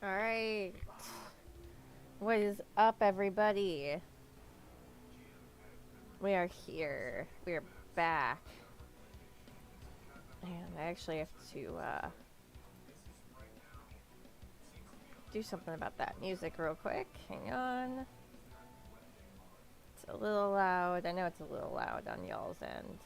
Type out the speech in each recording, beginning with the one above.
Alright. What is up, everybody? We are here. We are back. And I actually have to do something about that music real quick. Hang on. It's a little loud. I know it's a little loud on y'all's end.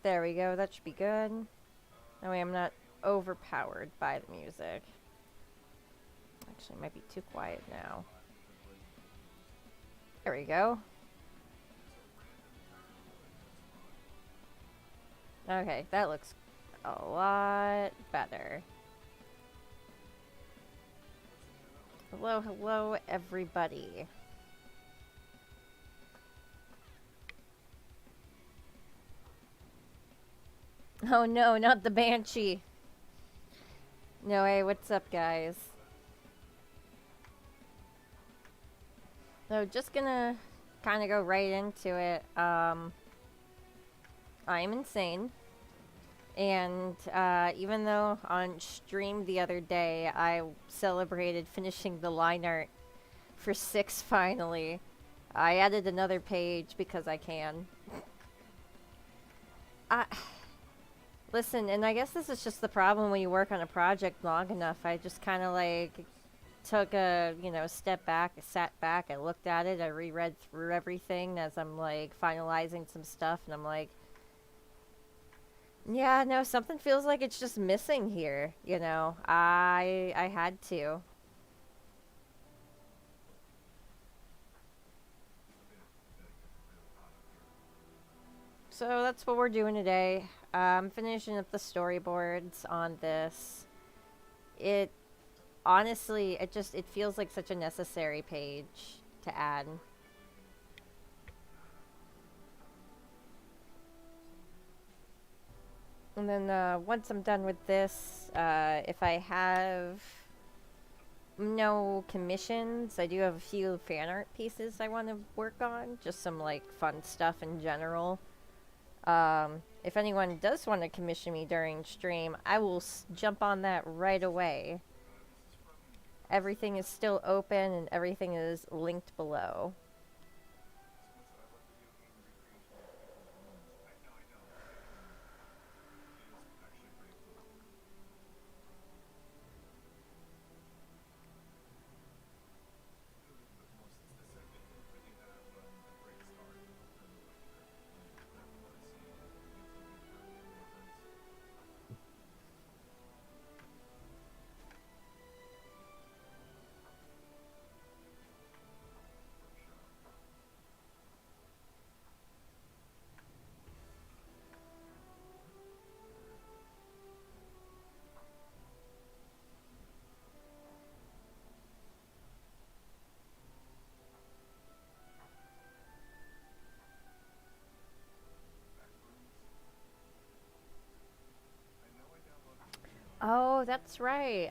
There we go. That should be good. That way I'm not overpowered by the music. Actually, it might be too quiet now. There we go. Okay, that looks a lot better. Hello, hello, everybody. Oh no, not the Banshee. No way, what's up, guys? So, just gonna kind of go right into it. I'm insane. And even though on stream the other day I celebrated finishing the line art for 6 finally, I added another page because I can. Listen, and I guess this is just the problem when you work on a project long enough. I just kind of like took a, step back, sat back, I looked at it, I reread through everything as I'm like finalizing some stuff, and I'm like, yeah, no, something feels like it's just missing here, I had to. So that's what we're doing today. I'm finishing up the storyboards on this. It honestly, it feels like such a necessary page to add. And then once I'm done with this, if I have no commissions, I do have a few fan art pieces I want to work on. Just some like fun stuff in general. If anyone does want to commission me during stream, I will jump on that right away. Everything is still open and everything is linked below. Oh, that's right.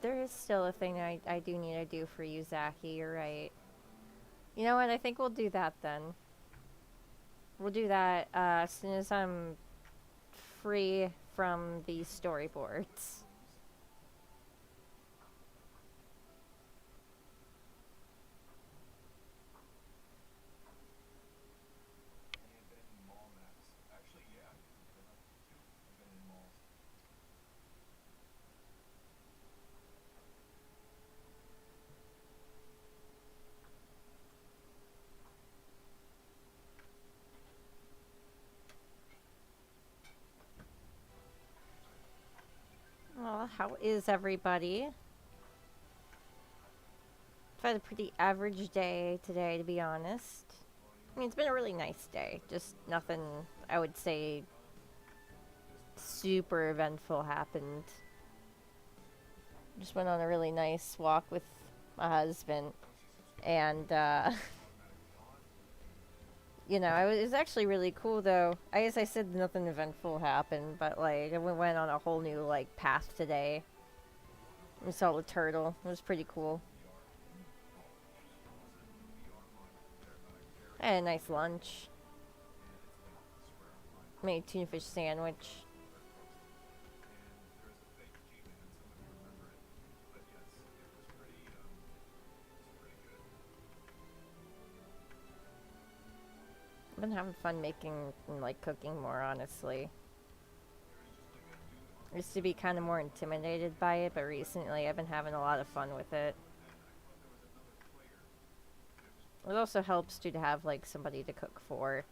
There is still a thing I do need to do for you, Zachy. You're right. You know what? I think we'll do that then. We'll do that as soon as I'm free from these storyboards. Well, how is everybody? I've had a pretty average day today, to be honest. I mean, it's been a really nice day. Just nothing, I would say, super eventful happened. Just went on a really nice walk with my husband. And, it was actually really cool, though. I guess I said nothing eventful happened, but, like, we went on a whole new, like, path today. We saw the turtle. It was pretty cool. I had a nice lunch. Made a tuna fish sandwich. I've been having fun making and like cooking more, honestly. I used to be kind of more intimidated by it, but recently I've been having a lot of fun with it. It also helps too to have like somebody to cook for.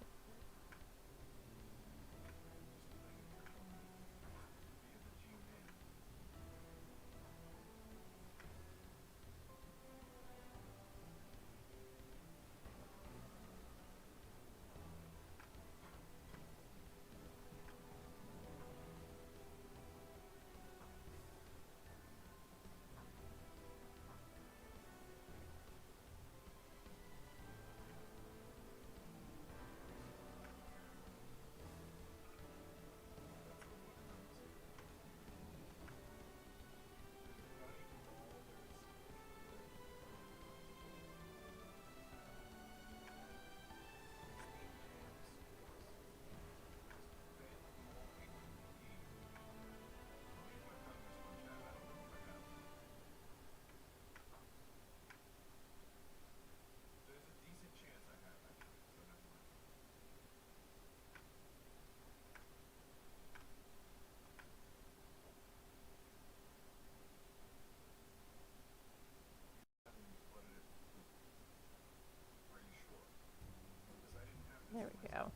There we go.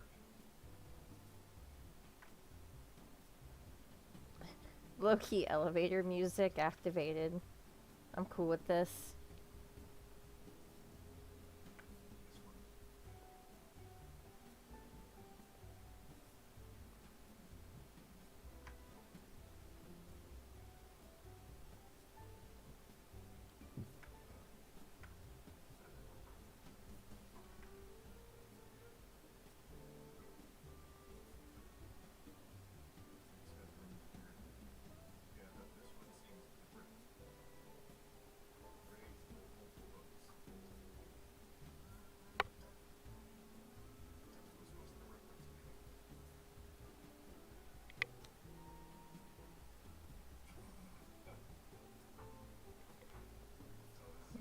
Low-key elevator music activated. I'm cool with this.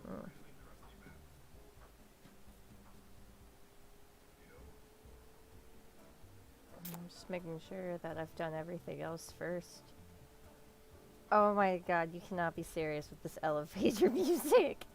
Mm. I'm just making sure that I've done everything else first. Oh my god, you cannot be serious with this elevator music.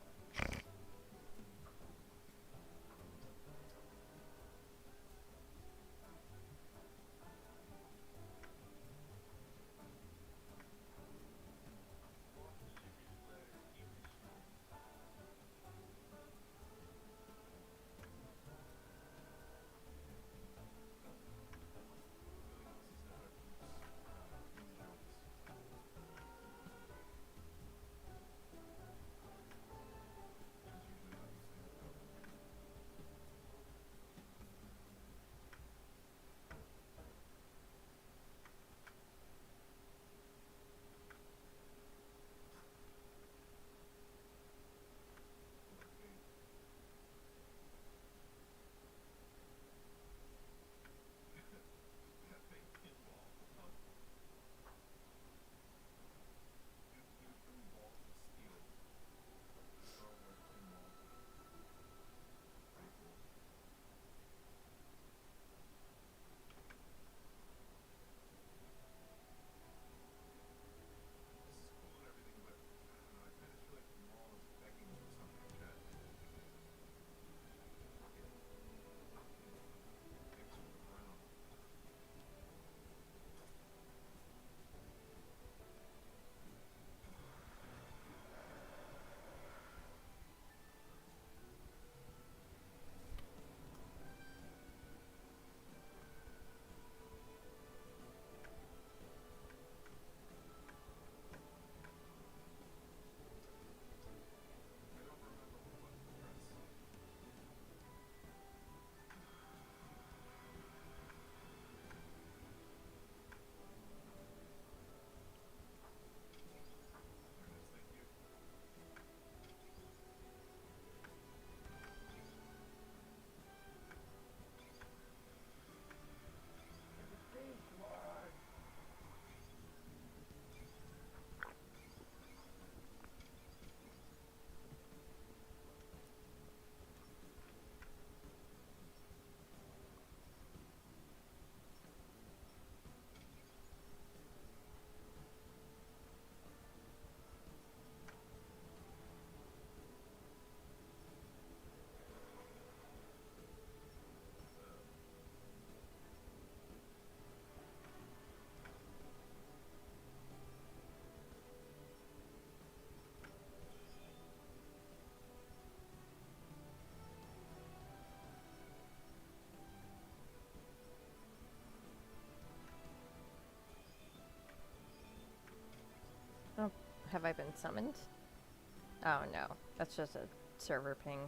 Have I been summoned? Oh no, that's just a server ping.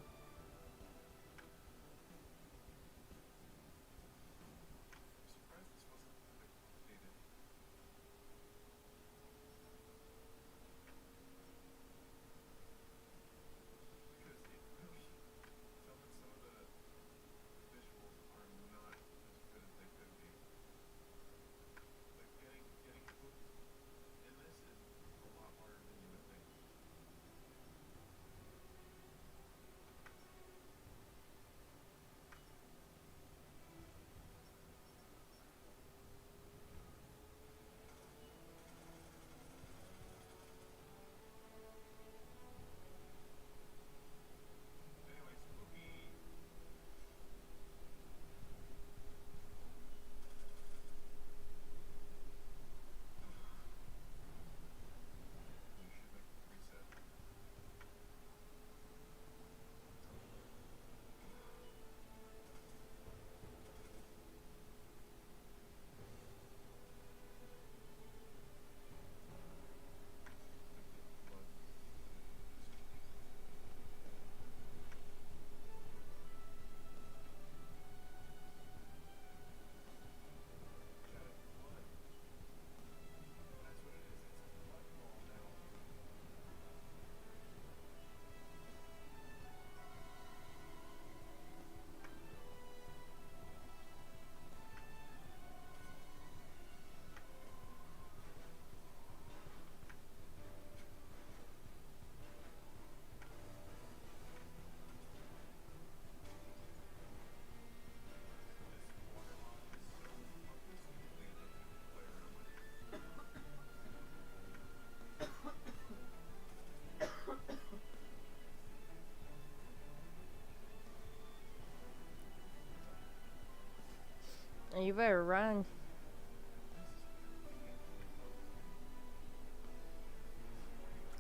You better run.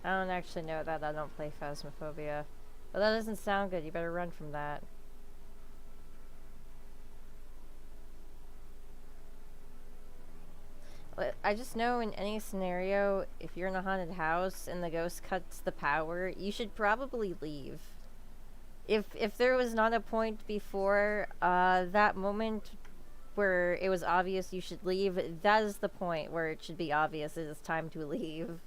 I don't actually know that. I don't play Phasmophobia. But that doesn't sound good. You better run from that. I just know in any scenario, if you're in a haunted house and the ghost cuts the power, you should probably leave. If there was not a point before that moment where it was obvious you should leave, that is the point where it should be obvious it is time to leave.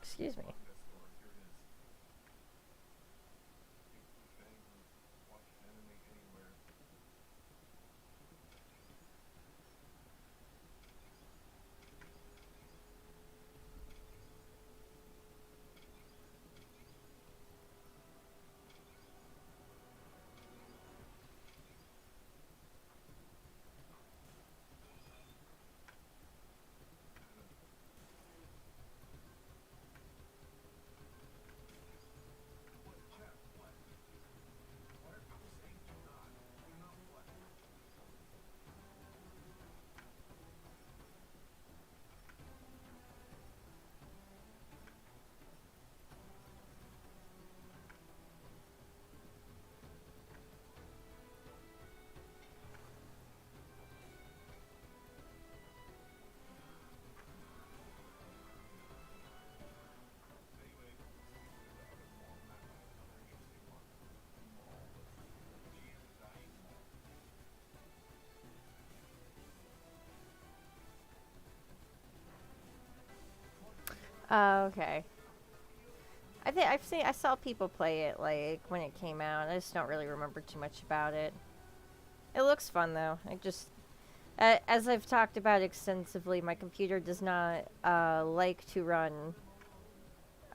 Excuse me. Okay. I saw people play it like when it came out. I just don't really remember too much about it. It looks fun though. As I've talked about extensively, my computer does not like to run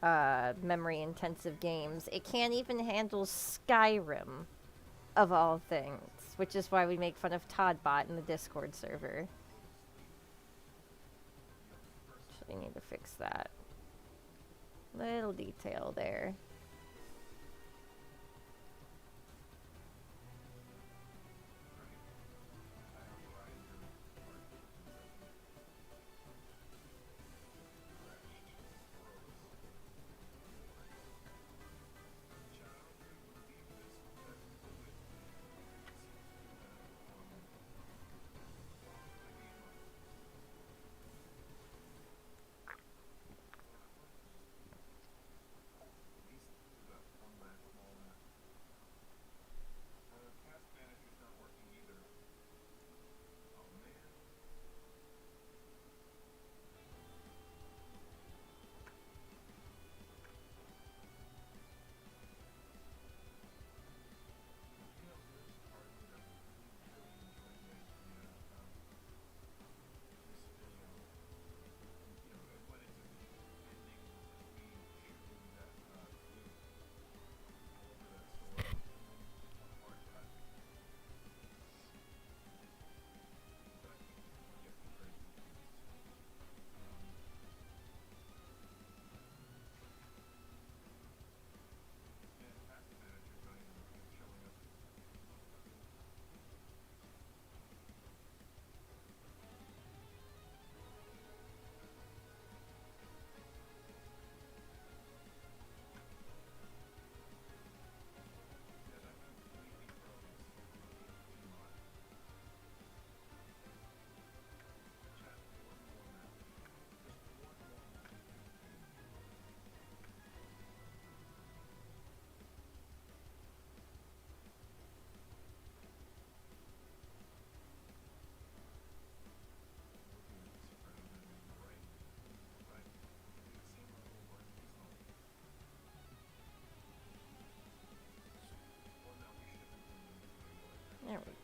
memory intensive games. It can't even handle Skyrim, of all things, which is why we make fun of Toddbot in the Discord server. Actually need to fix that. Little detail there.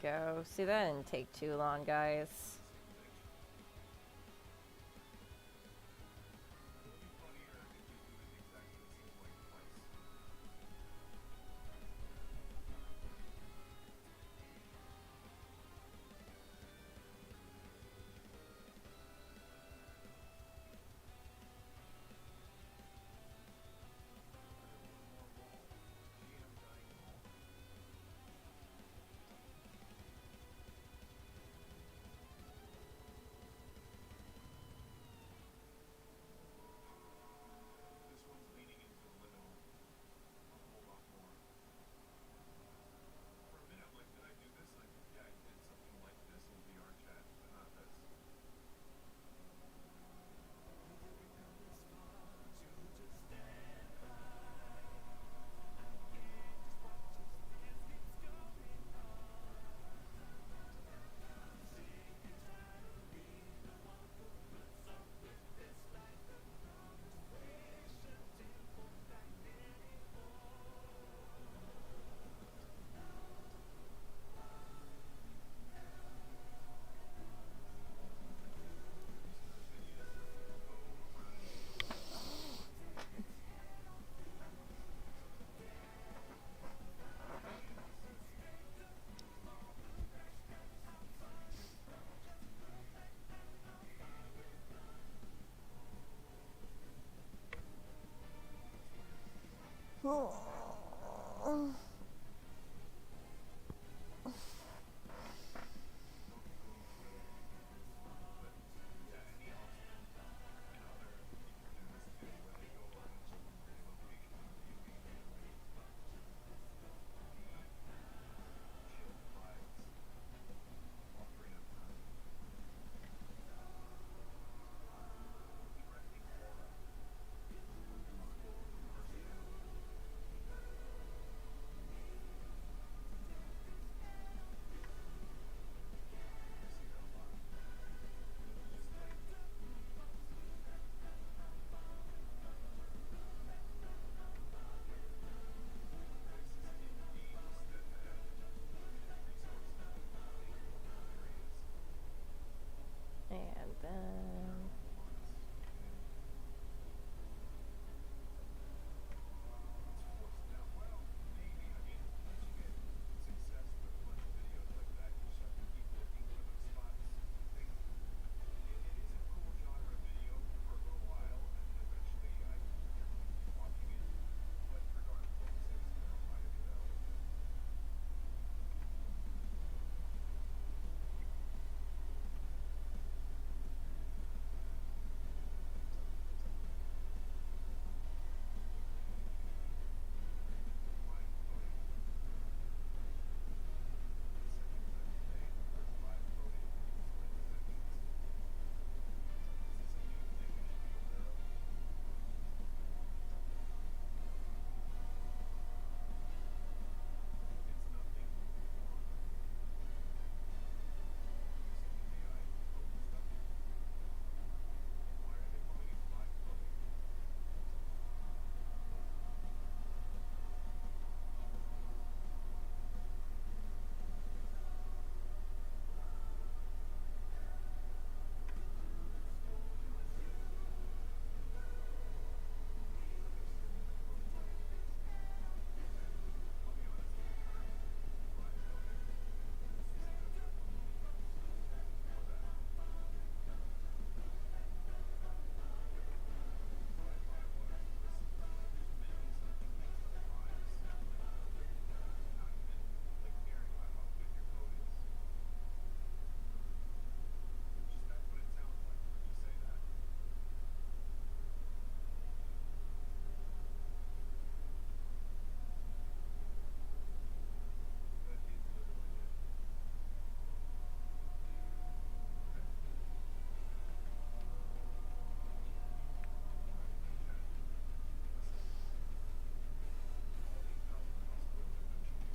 go. See, that didn't take too long, guys. And then...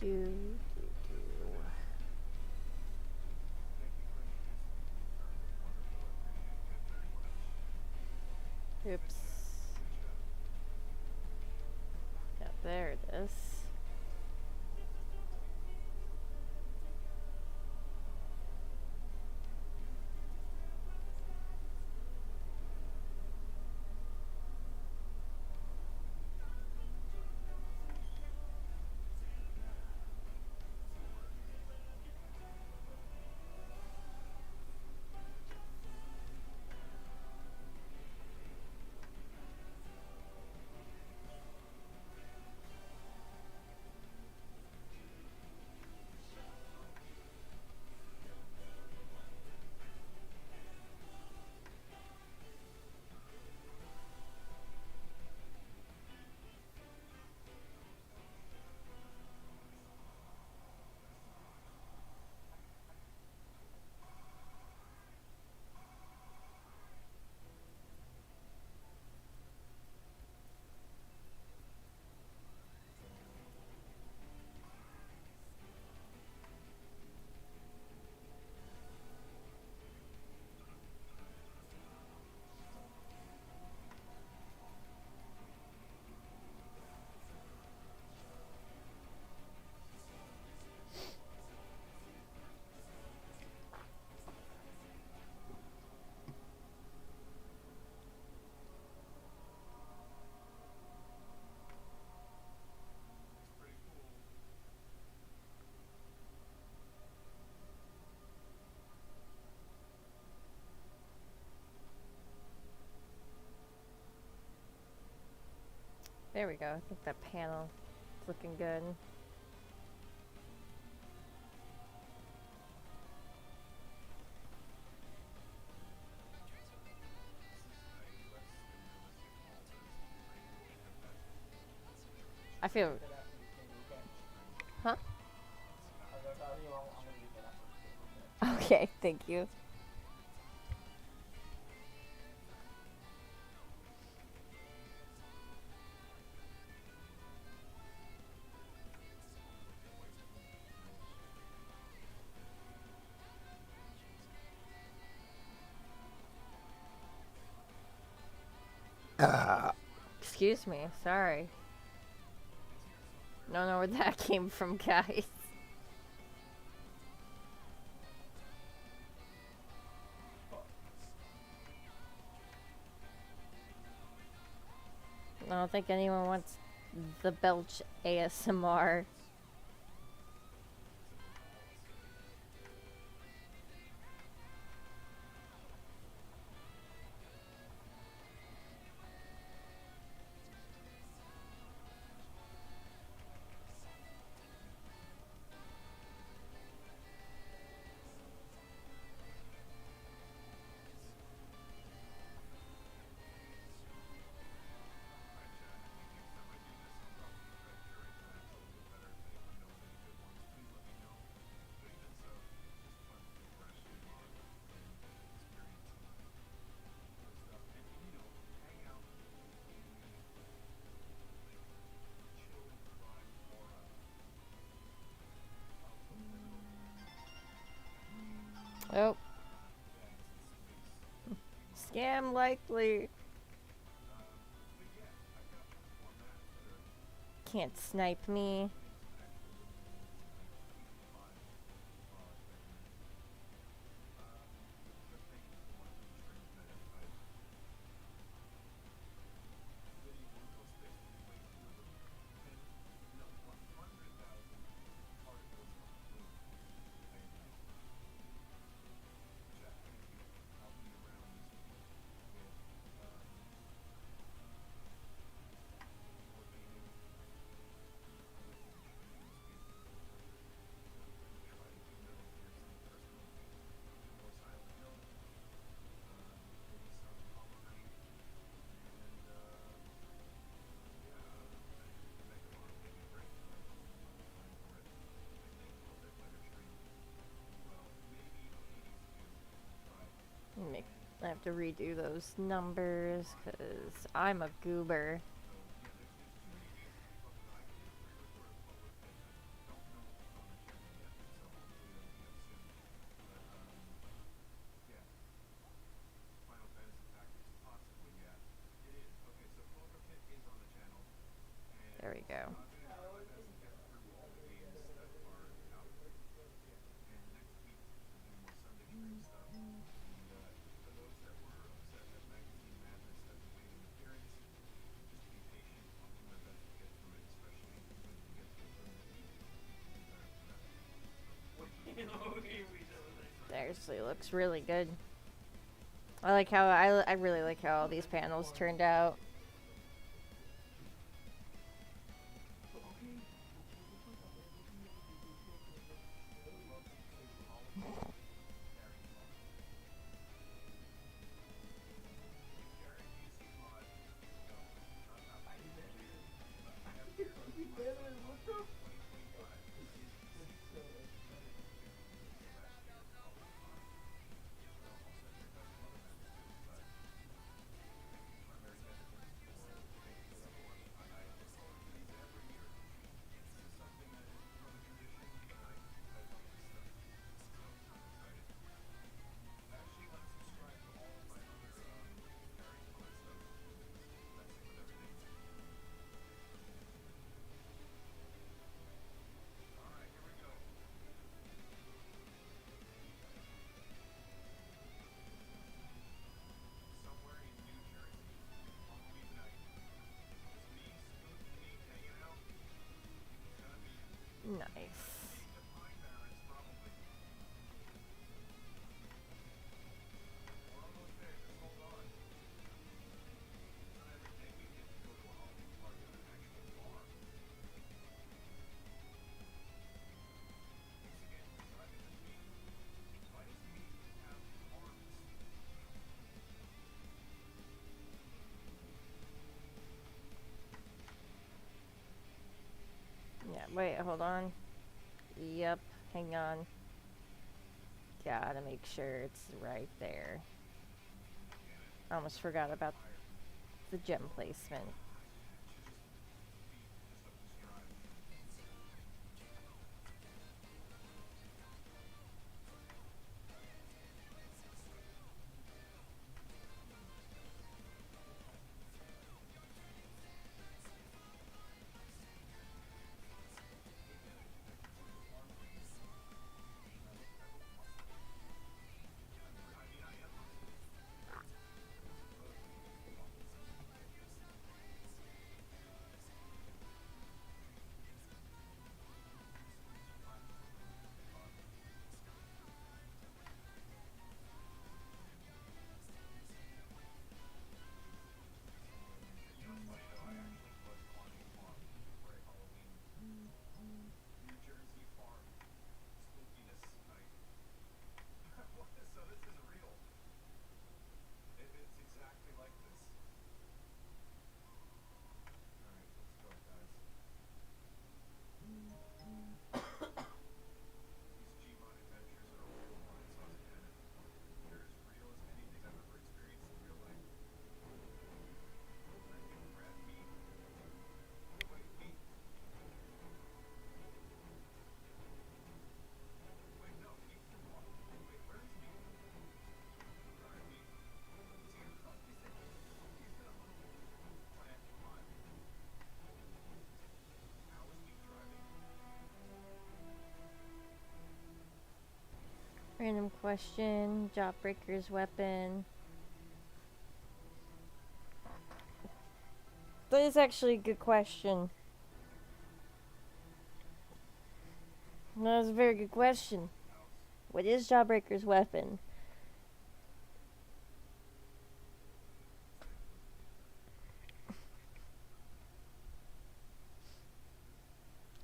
Do, oops. Yeah, there it is. There we go. I think that panel is looking good. I feel. Huh? Okay, thank you. Excuse me. Sorry. Don't know where that came from, guys. I don't think anyone wants the belch ASMR. Oh. Scam likely. Can't snipe me. I have to redo those numbers because I'm a goober. There we go. Seriously, looks really good. I like how I really like how all these panels turned out. Wait, hold on. Yep, hang on. Gotta make sure it's right there. Almost forgot about the gem placement. Random question, Jawbreaker's weapon. That is actually a good question. That was a very good question. What is Jawbreaker's weapon?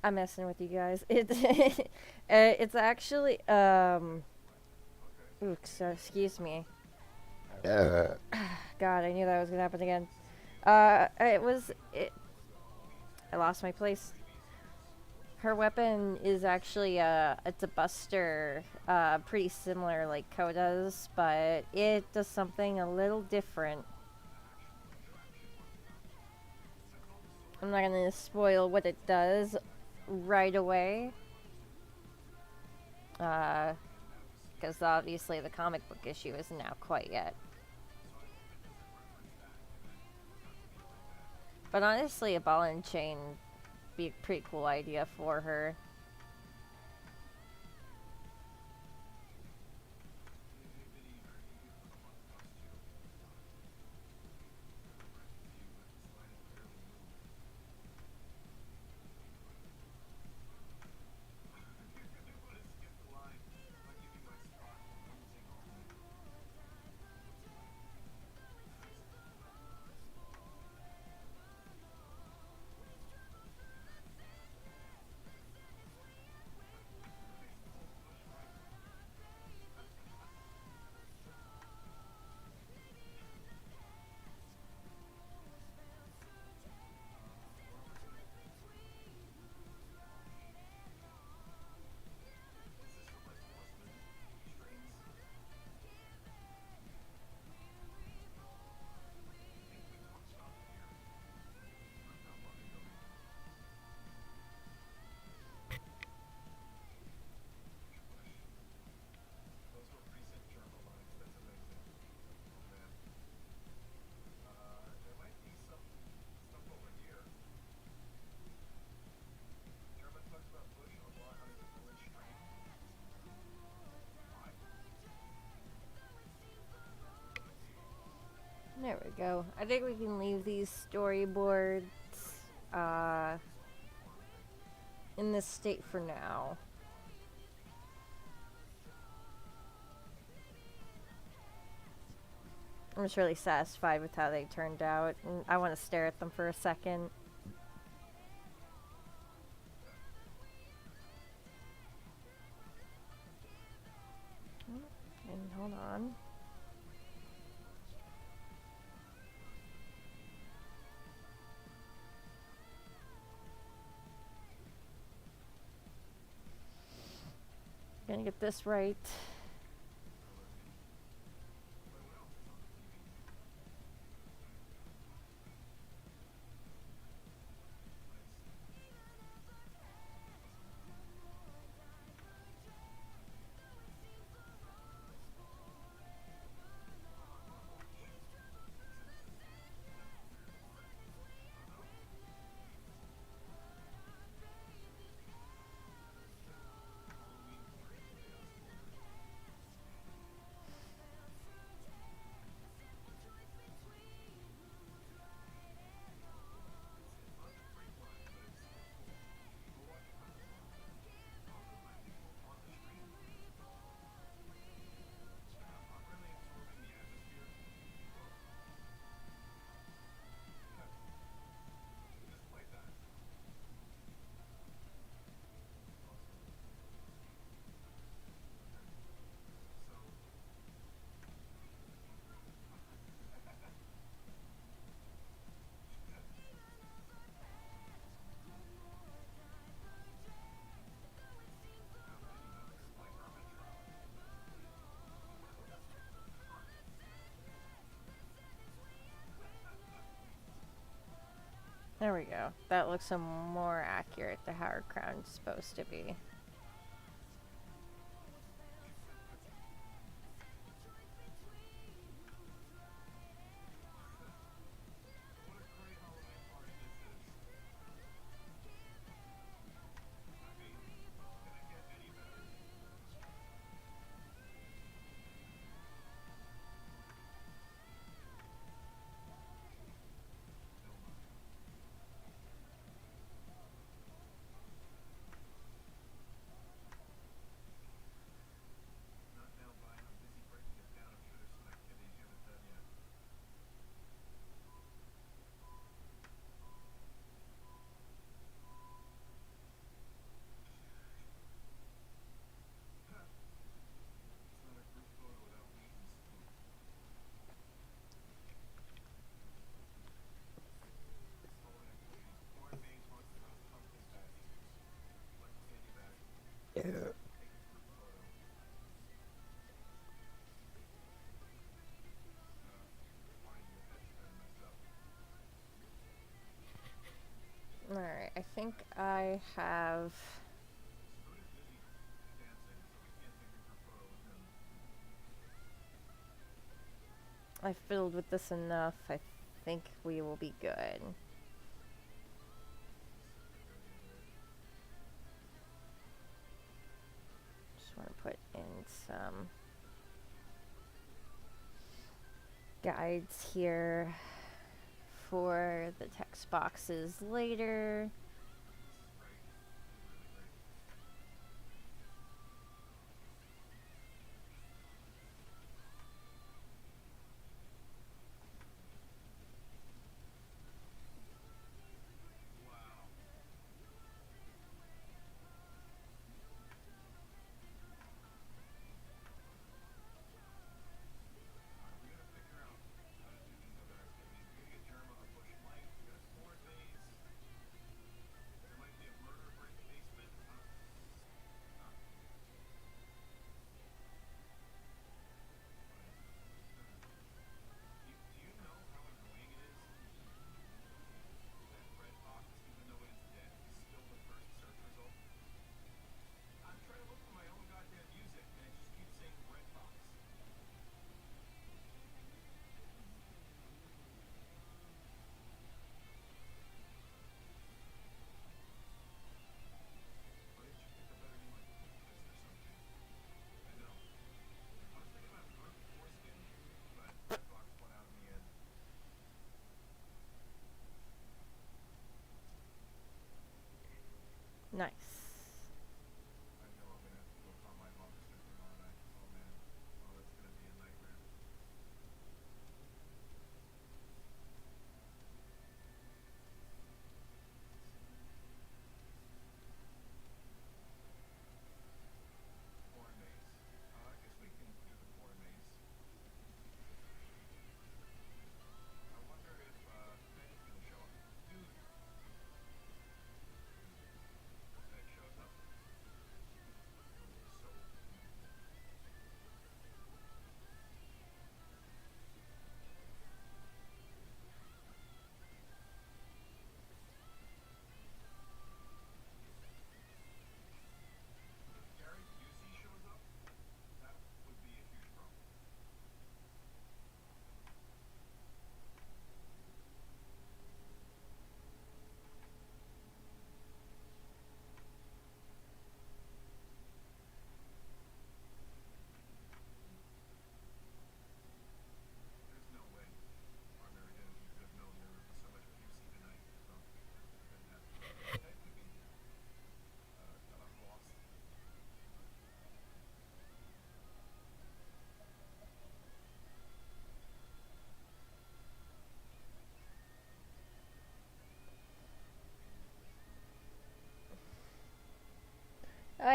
I'm messing with you guys. It's actually oops, excuse me. God, I knew that was gonna happen again. It was it. I lost my place. Her weapon is actually it's a buster, pretty similar like Koda's, but it does something a little different. I'm not gonna spoil what it does right away, because obviously the comic book issue isn't out quite yet. But honestly, a ball and chain would be a pretty cool idea for her. There we go. I think we can leave these storyboards uh, in this state for now. I'm just really satisfied with how they turned out, and I want to stare at them for a second. And hold on. get this right. There we go. That looks more accurate to how our crown's supposed to be. Alright, I think I have... I filled with this enough. I think we will be good. Just want to put in some guides here for the text boxes later.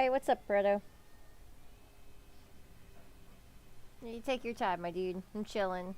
Hi, what's up, Bredo? You take your time, my dude. I'm chilling.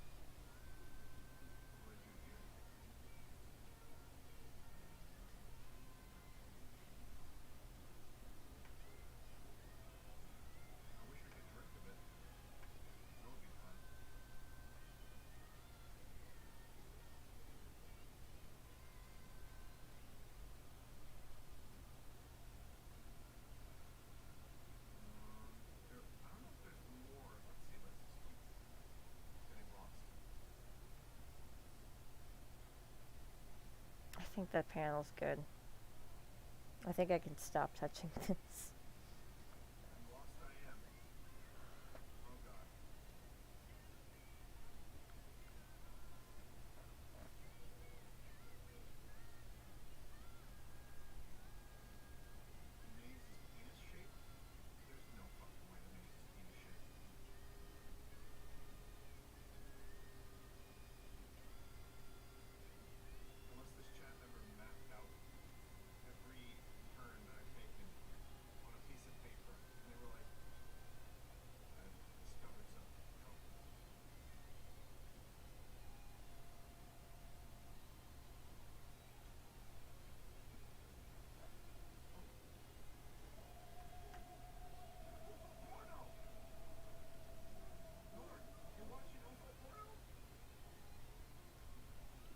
I think that panel's good. I think I can stop touching this.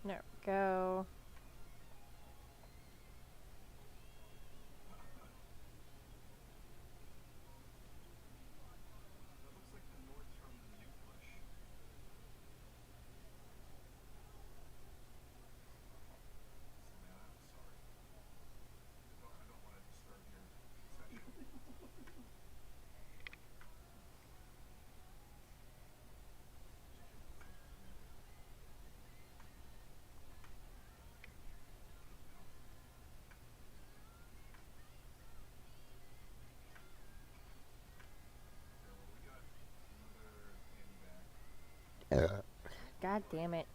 There we go. God damn it.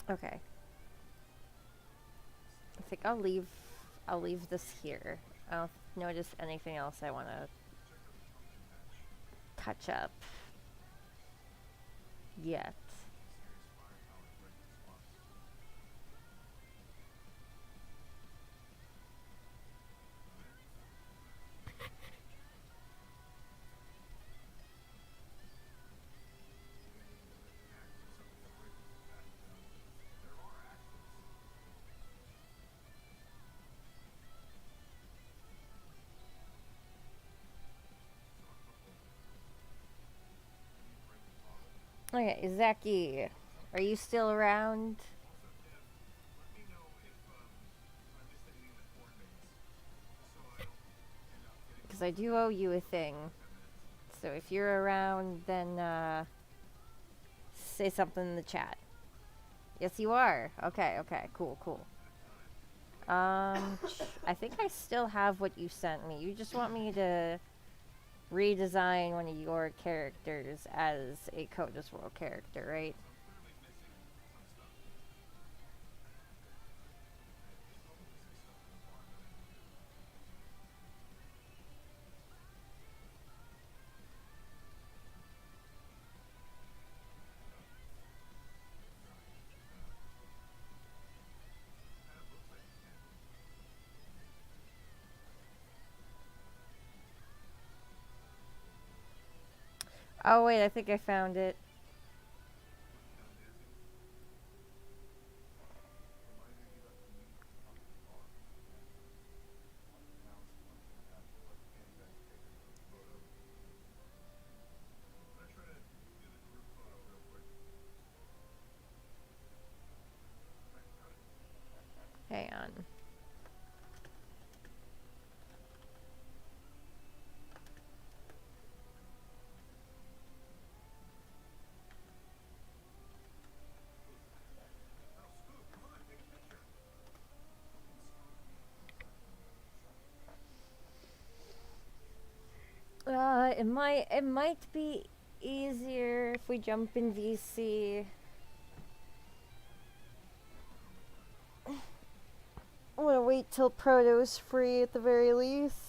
Okay. I think I'll leave this here. I don't notice anything else I want to touch up yet. Okay, Zaki, are you still around? Because I do owe you a thing. So if you're around, then say something in the chat. Yes, you are. Okay, okay, cool, cool. I think I still have what you sent me. You just want me to redesign one of your characters as a Codus World character, right? Oh wait, I think I found it. Hang on. It might be easier if we jump in VC. I'm gonna wait till Proto's free at the very least.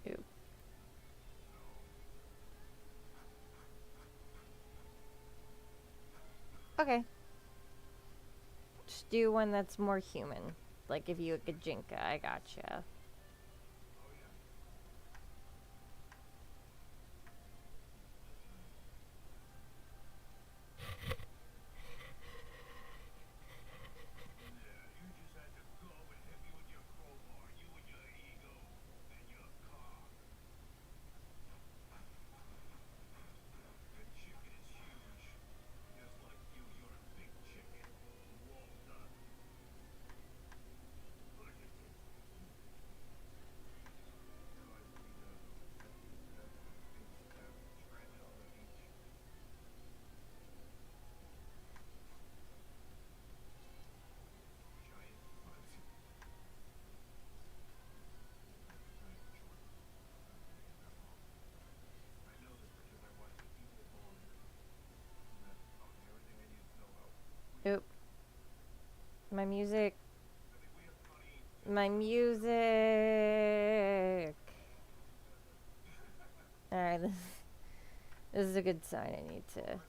Ew. Okay. Just do one that's more human. Like if you a Gajinka, I gotcha. Oop. My music. My music. Alright, this is a good sign. I need to.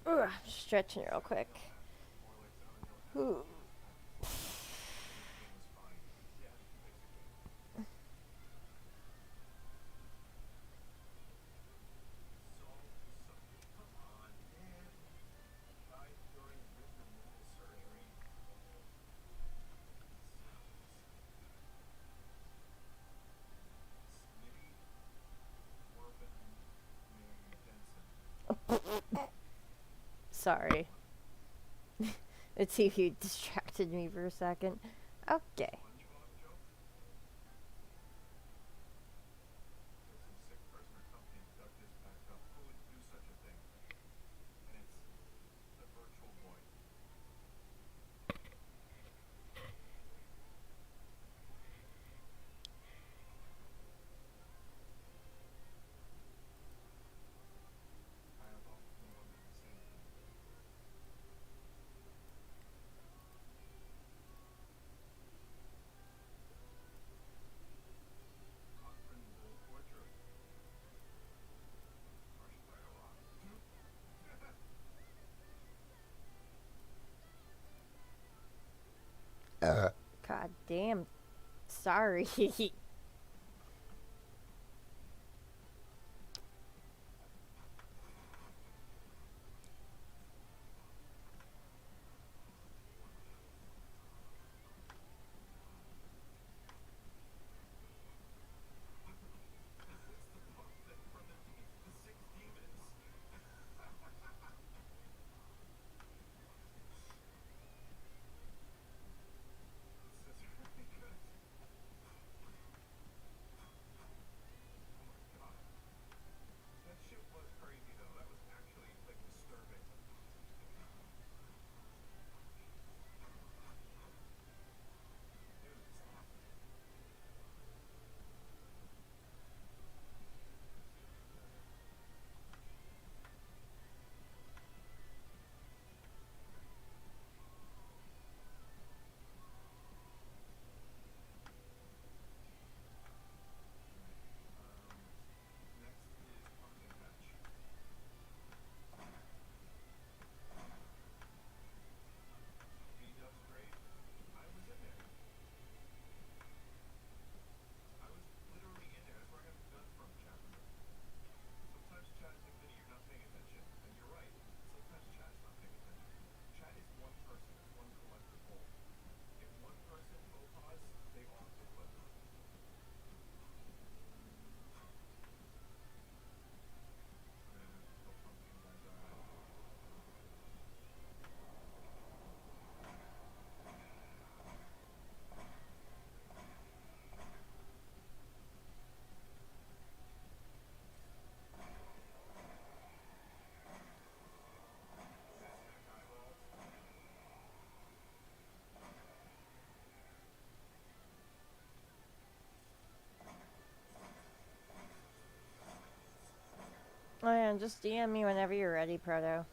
Ugh, stretching real quick. Ooh. Sorry. The TV distracted me for a second. Okay. God damn. Sorry. Oh yeah, just DM me whenever you're ready, Proto.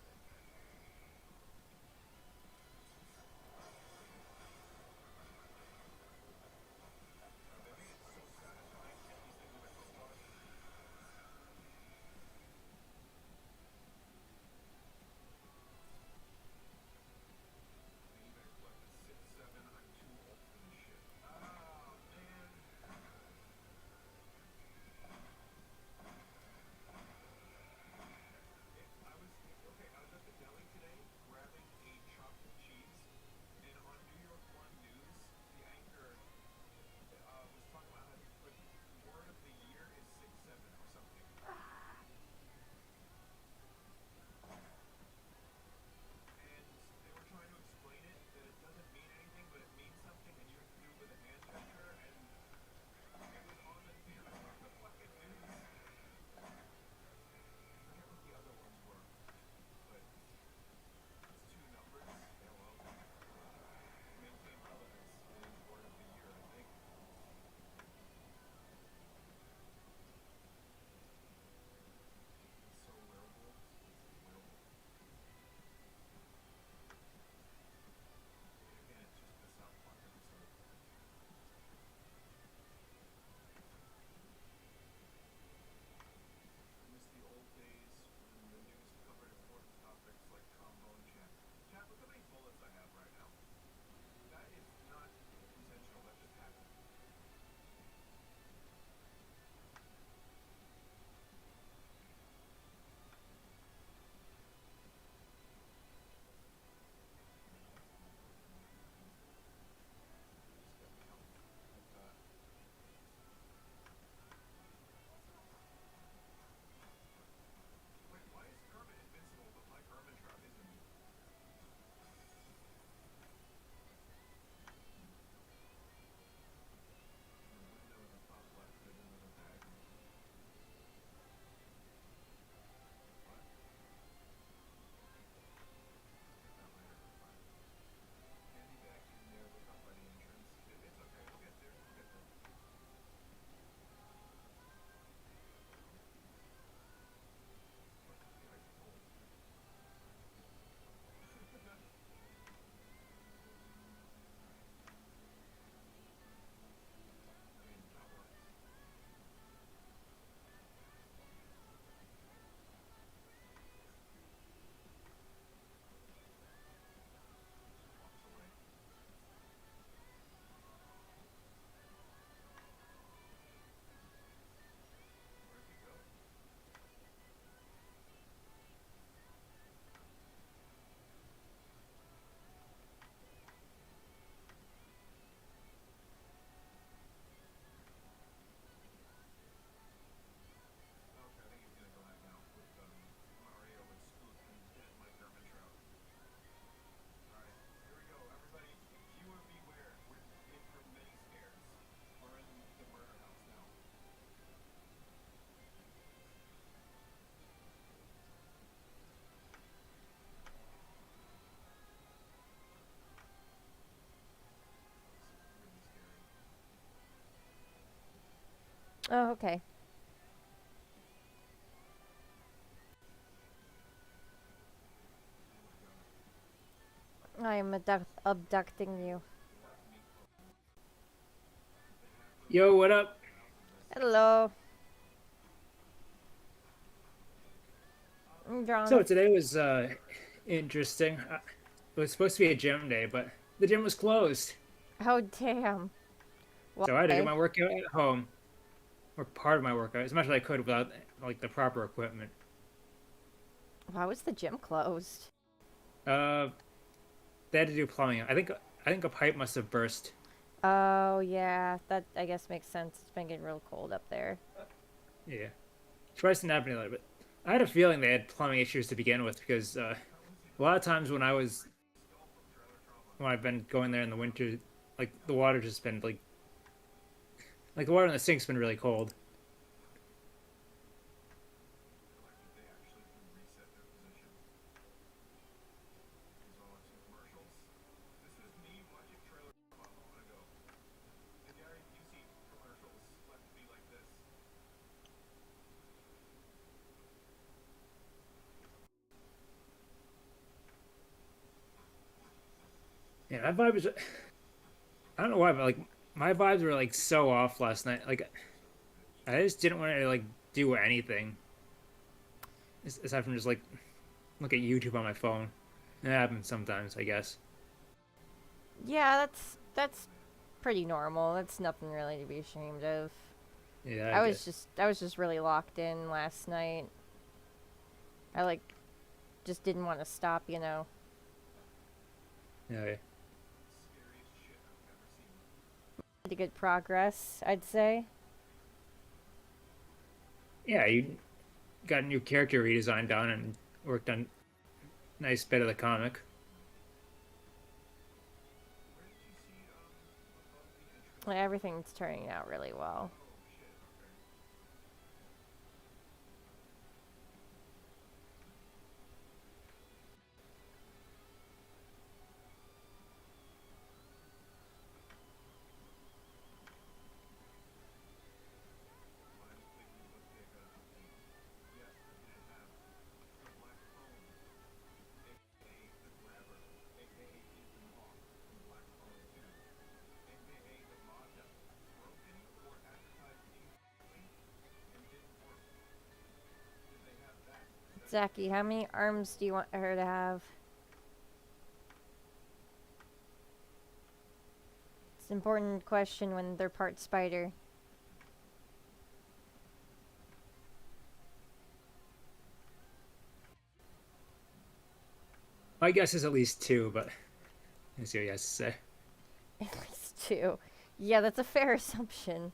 Oh, okay. I am abducting you. Yo, what up? Hello, So Drana. today was interesting. It was supposed to be a gym day, but the gym was closed. Oh, damn. So I had to do Why? my workout at home, or part of my workout, as much as I could without like the proper equipment. Why was the gym closed? Uh, they had to do plumbing. I think a pipe must have burst. Oh, yeah. That, I guess, makes sense. It's been getting real cold up there. Yeah, twice didn't happen like, but I had a feeling they had plumbing issues to begin with because a lot of times when I've been going there in the winter, like the water just been like the water in the sink's been really cold. Yeah, that vibe was. I don't know why, but like my vibes were like so off last night. Like I just didn't want to like do anything aside from just like look at YouTube on my phone. It happens sometimes, I guess. Yeah, that's pretty normal. That's nothing really to be ashamed of. Yeah, I guess. I was just really locked in last night. I like just didn't want to stop, you know. Yeah, Pretty good progress, I'd say. yeah. You got a new character redesign done and worked on a nice bit of the comic. Like, everything's turning out really well. Zaki, how many arms do you want her to have? It's an important question when they're part spider. My guess is at least two, but let's see what he has to say. At least two. Yeah, that's a fair assumption.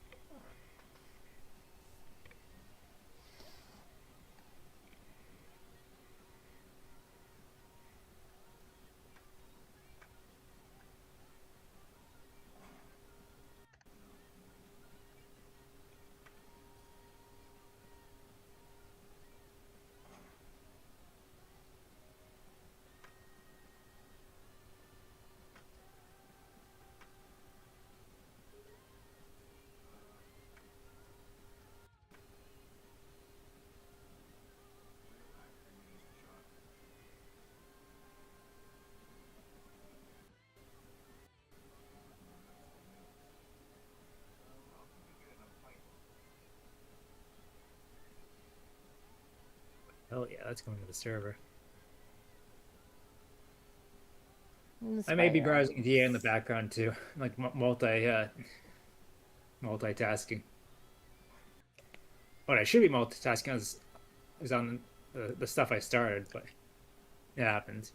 Hell yeah, that's going to the server. The I may be spider browsing DA in the arms. background too, like multitasking. What I should be multitasking is on the stuff I started, but it happens.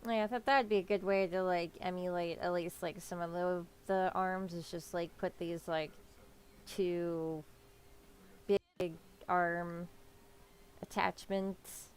Yeah, I thought that'd be a good way to like emulate at least like some of the arms. Is just like put these like two big arm attachments.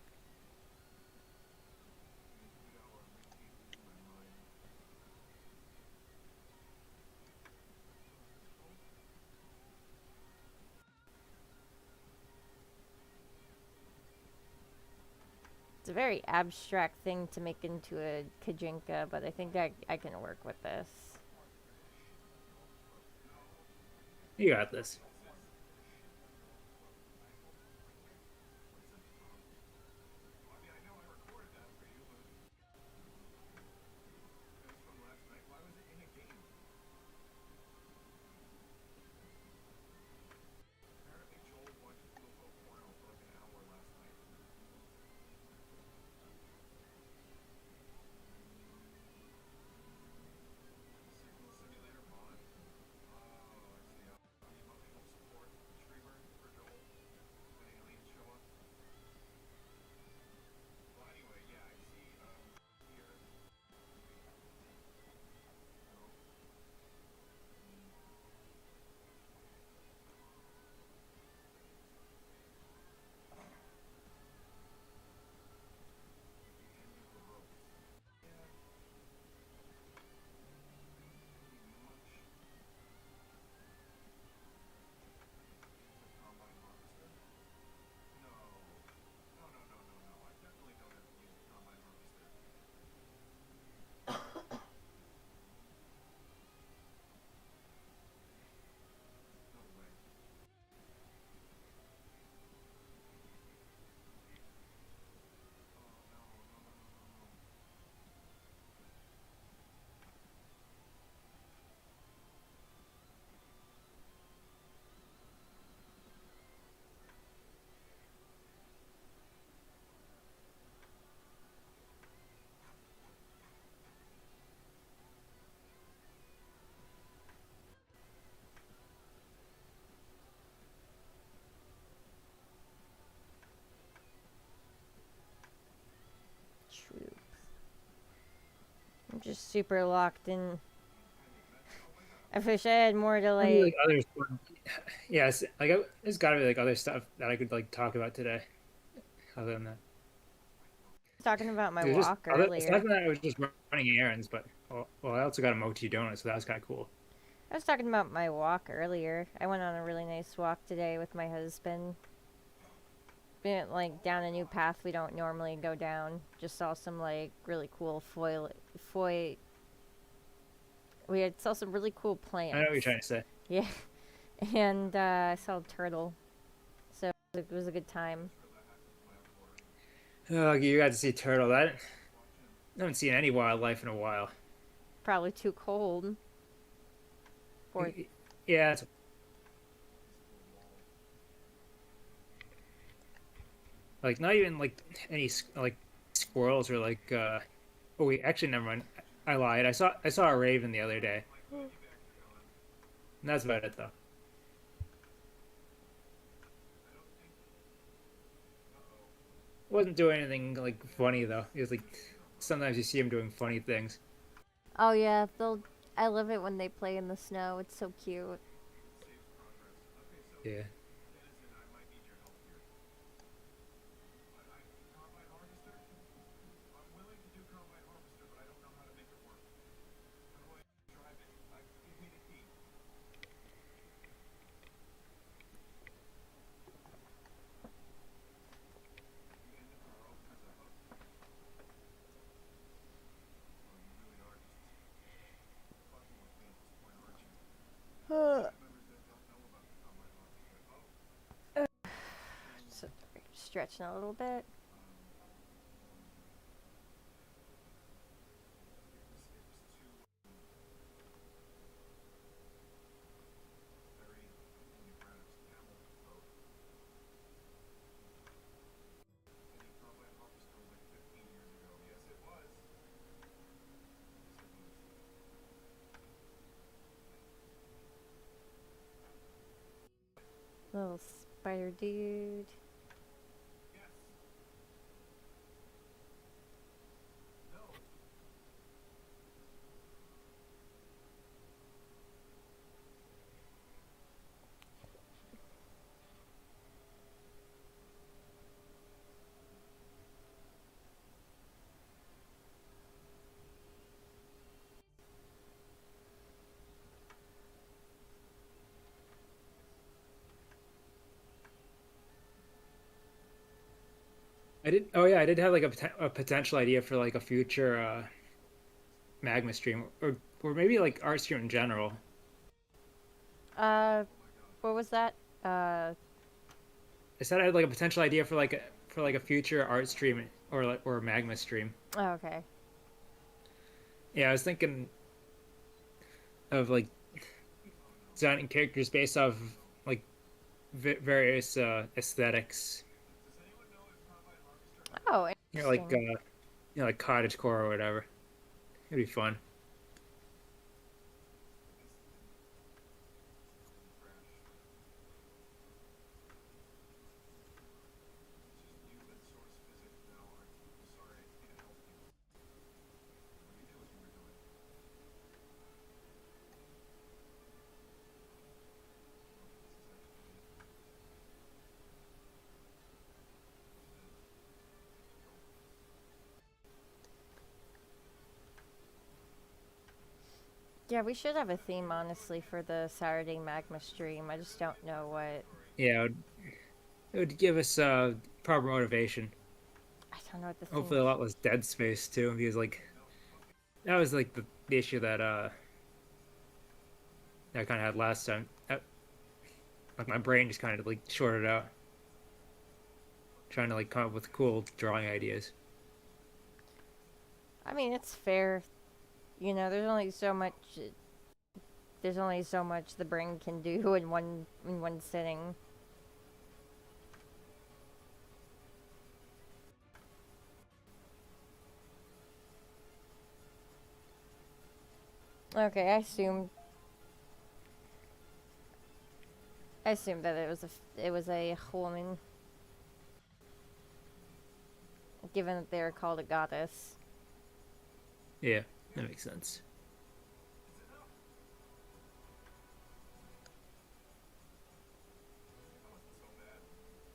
It's a very abstract thing to make into a Kajinka, but I think I can work with this. You got this. Troop. I'm just super locked in. I wish I had more to Maybe like. like other stuff. Yes, there's got to be like other stuff that I could like talk about today. Other than that, Talking about my there's just walk other aside earlier. from that, I was just running errands. But I also got a mochi donut, so that was kind of cool. I was talking about my walk earlier. I went on a really nice walk today with my husband. Been like down a new path we don't normally go down. Just saw some like really cool foil. We had saw some really cool I know what you're plants. trying to say. Yeah, and I saw a turtle, so it was a good time. Oh, you got to see turtle. That I haven't seen any wildlife in a while. Probably too cold for. Yeah, like not even like any like squirrels or like. Oh wait, actually, never mind. I lied. I saw a raven the other day. And that's about it though. Wasn't doing anything like funny though. It was like sometimes you see him doing funny things. Oh yeah, they'll. I love it when they play in the snow. It's so cute. Yeah. So, stretching a little bit. Little spider dude. I did. Oh yeah, I did have like a potential idea for like a future magma stream, or maybe like art stream in general. Uh, what was that? Uh, I said I had like a potential idea for like a future art stream or a magma stream. oh, okay. Yeah, I was thinking of like designing characters based off of like various aesthetics. Oh, You know, like interesting. like cottagecore or whatever. It'd be fun. Yeah, we should have a theme, honestly, for the Saturday Magma stream. I just don't know what. Yeah, it would give us proper motivation. I don't know what the theme. Hopefully, a lot less dead space too, because like that was like the issue that I kind of had last time. Like my brain just kind of like shorted out, trying to like come up with cool drawing ideas. I mean, it's fair. You know, there's only so much. There's only so much the brain can do in one sitting. Okay, I assumed that it was a woman, given that they're called a goddess. Yeah, that makes sense.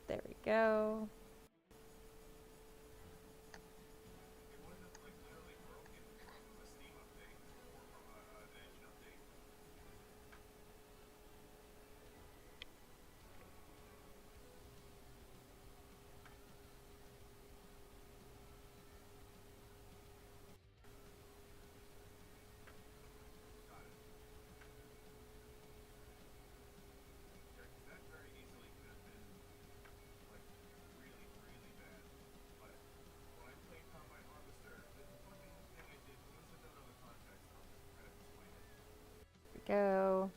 There we go. Go.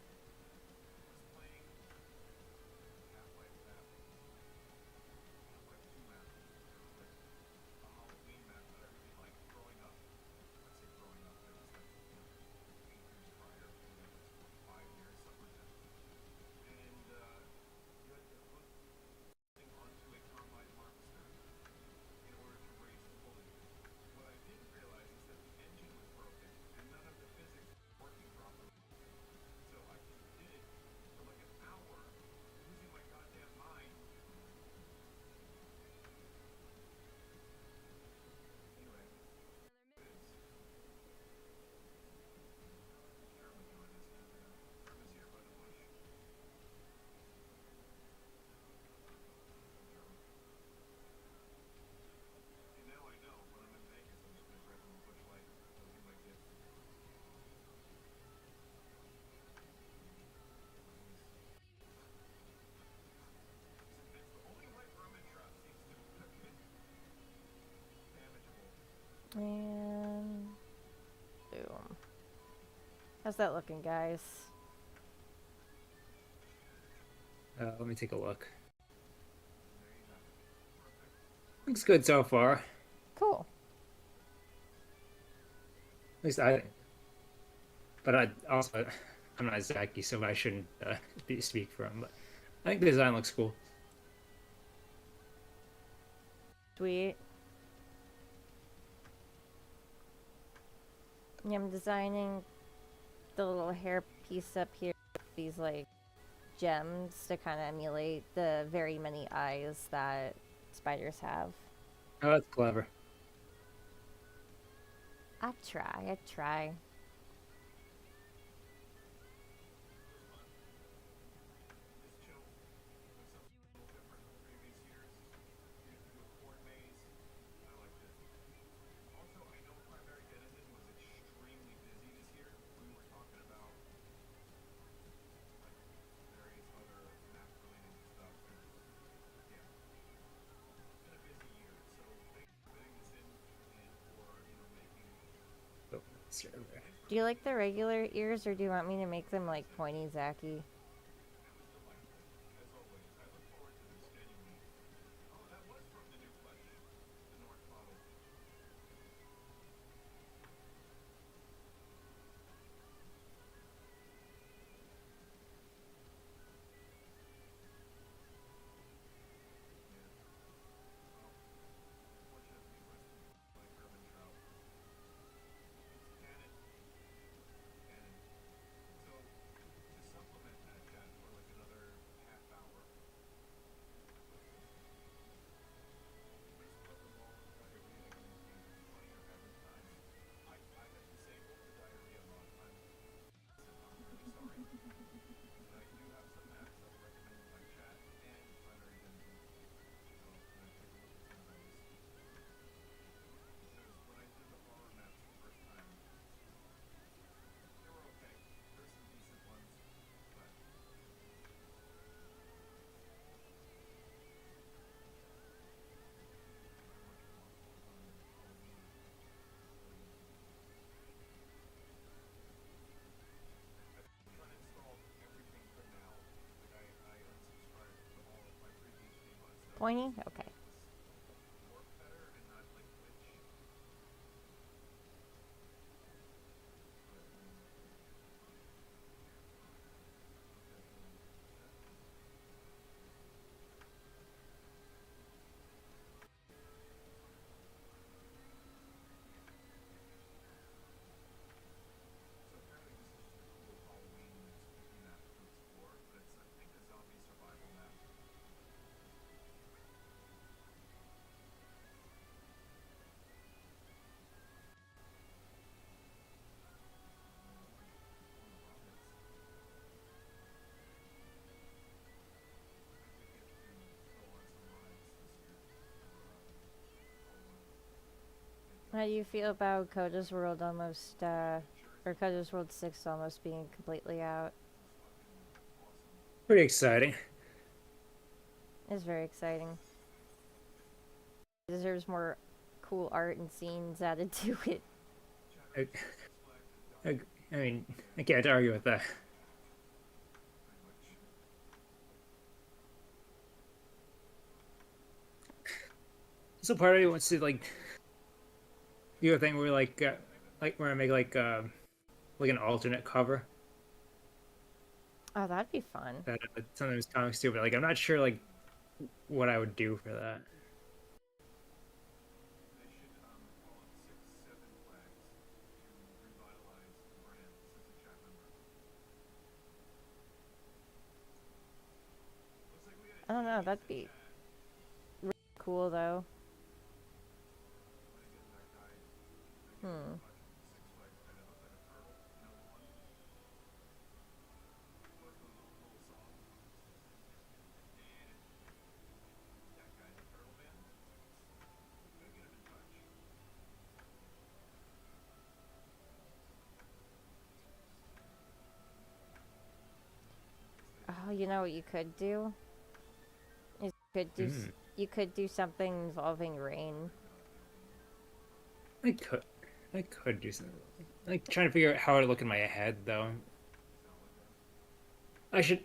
And boom. How's that looking, guys? Let me take a look. Looks good so far. At Cool. least I think. But I'm not Zaki, so I shouldn't speak for him. But I think the design looks cool. Sweet. Yeah, I'm designing the little hair piece up here with these like gems to kind of emulate the very many eyes that spiders have. Oh, that's clever. I try. server. Do you like the regular ears, or do you want me to make them like pointy Zacky? Pointy? Okay. How do you feel about Coda's World almost, or Coda's World 6 almost being completely out? Pretty exciting. It's very exciting. It deserves more cool art and scenes added to it. I, I mean, I can't argue with that. So part of me wants to like do a thing where like where I make like an alternate cover Oh, that'd be fun. that sometimes comics do, but like I'm not sure like what I would do for that. I don't know, that'd be really cool though. Hmm. Oh, you know what you could do? Is Mm, you could do something involving rain. I could I could do something. Like trying to figure out how to look in my head though. I should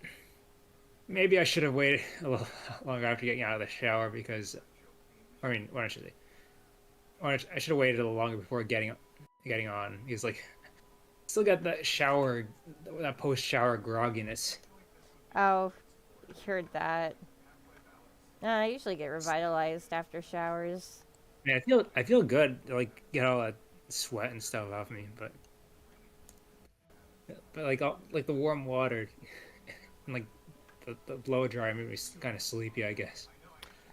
maybe I should have waited a little longer after getting out of the shower because I mean, what I should say, I should have waited a little longer before getting on. Because like still got that post shower grogginess. Oh, heard that. I usually get revitalized after showers. Man, I feel good to like get all that sweat and stuff off me, but like the warm water and like the blow dry made me kind of sleepy, I guess.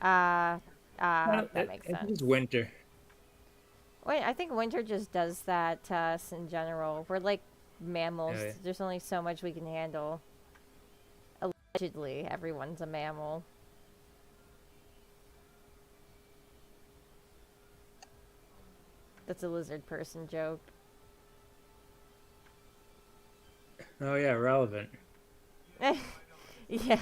Uh, that It, makes it's sense. just winter. Wait, I think winter just does that to us in general. We're like mammals. Yeah, There's only so much we can handle. Allegedly, everyone's a mammal. That's a lizard person joke. oh yeah, relevant. Yeah.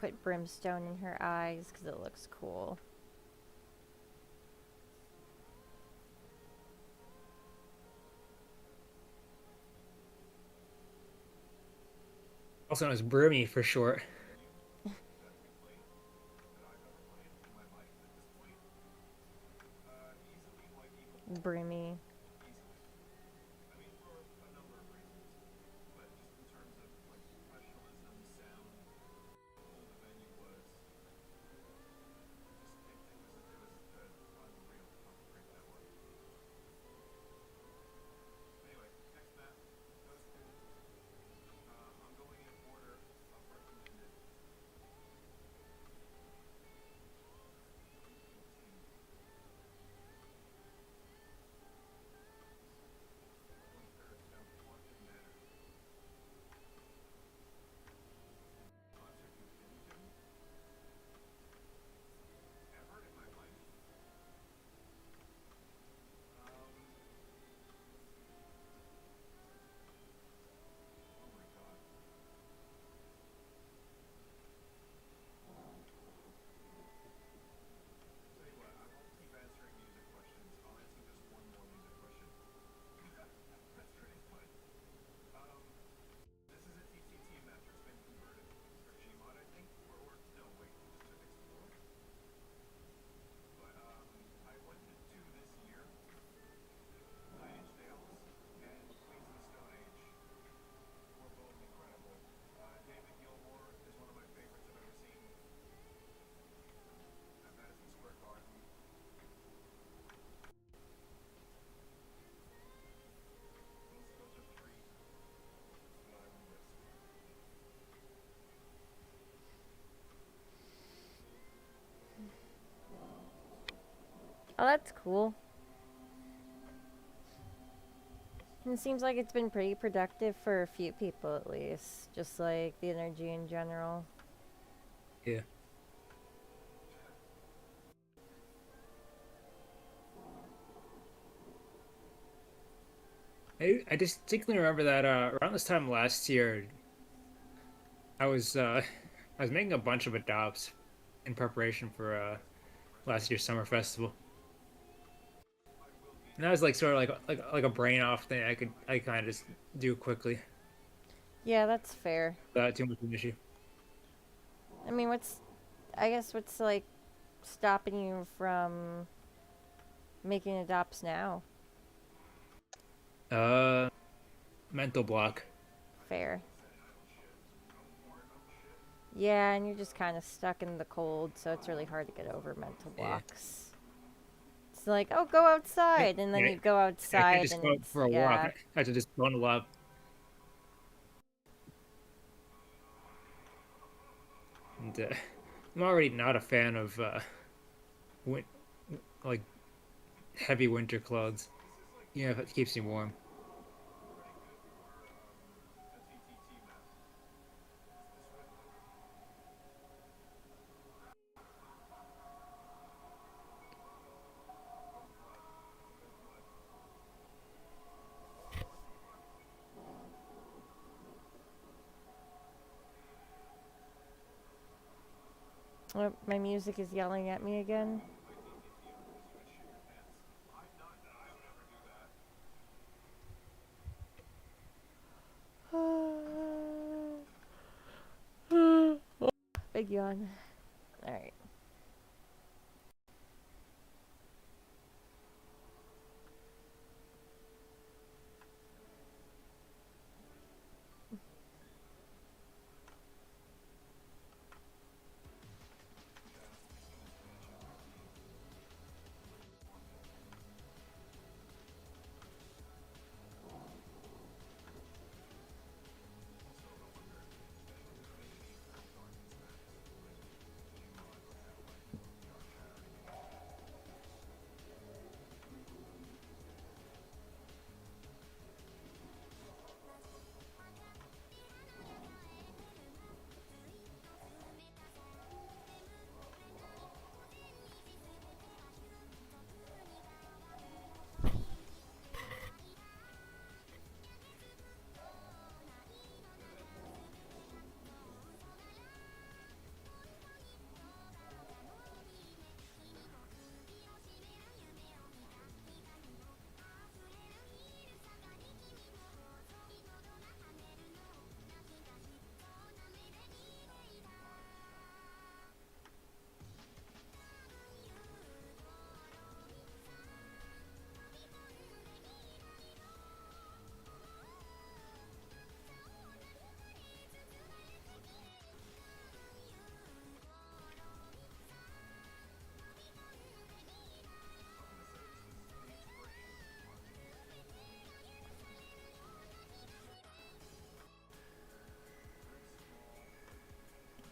put brimstone in her eyes because it looks cool. Also known as Brimmy for short. Brimmy. Oh, that's cool. It seems like it's been pretty productive for a few people at least. Just like the energy in general. Yeah. I distinctly remember that around this time last year, I was uh, I was making a bunch of adopts in preparation for last year's summer festival, and that was like sort of like a brain off thing. I kind of just do quickly Yeah, that's fair. without too much of an issue. I mean, I guess what's like stopping you from making adopts now? Uh, Mental block. Fair. Yeah, and you're just kind of stuck in the cold, so it's really hard to get over mental Yeah. blocks. It's like, oh, go Yeah, outside, and then yeah. you go I can't outside, just and go out it's, for a walk. yeah. I have to just bundle up. And I'm already not a fan of win like heavy winter clothes. You know, if it keeps me warm. Oh, my music is yelling at me again. Big yawn. Alright.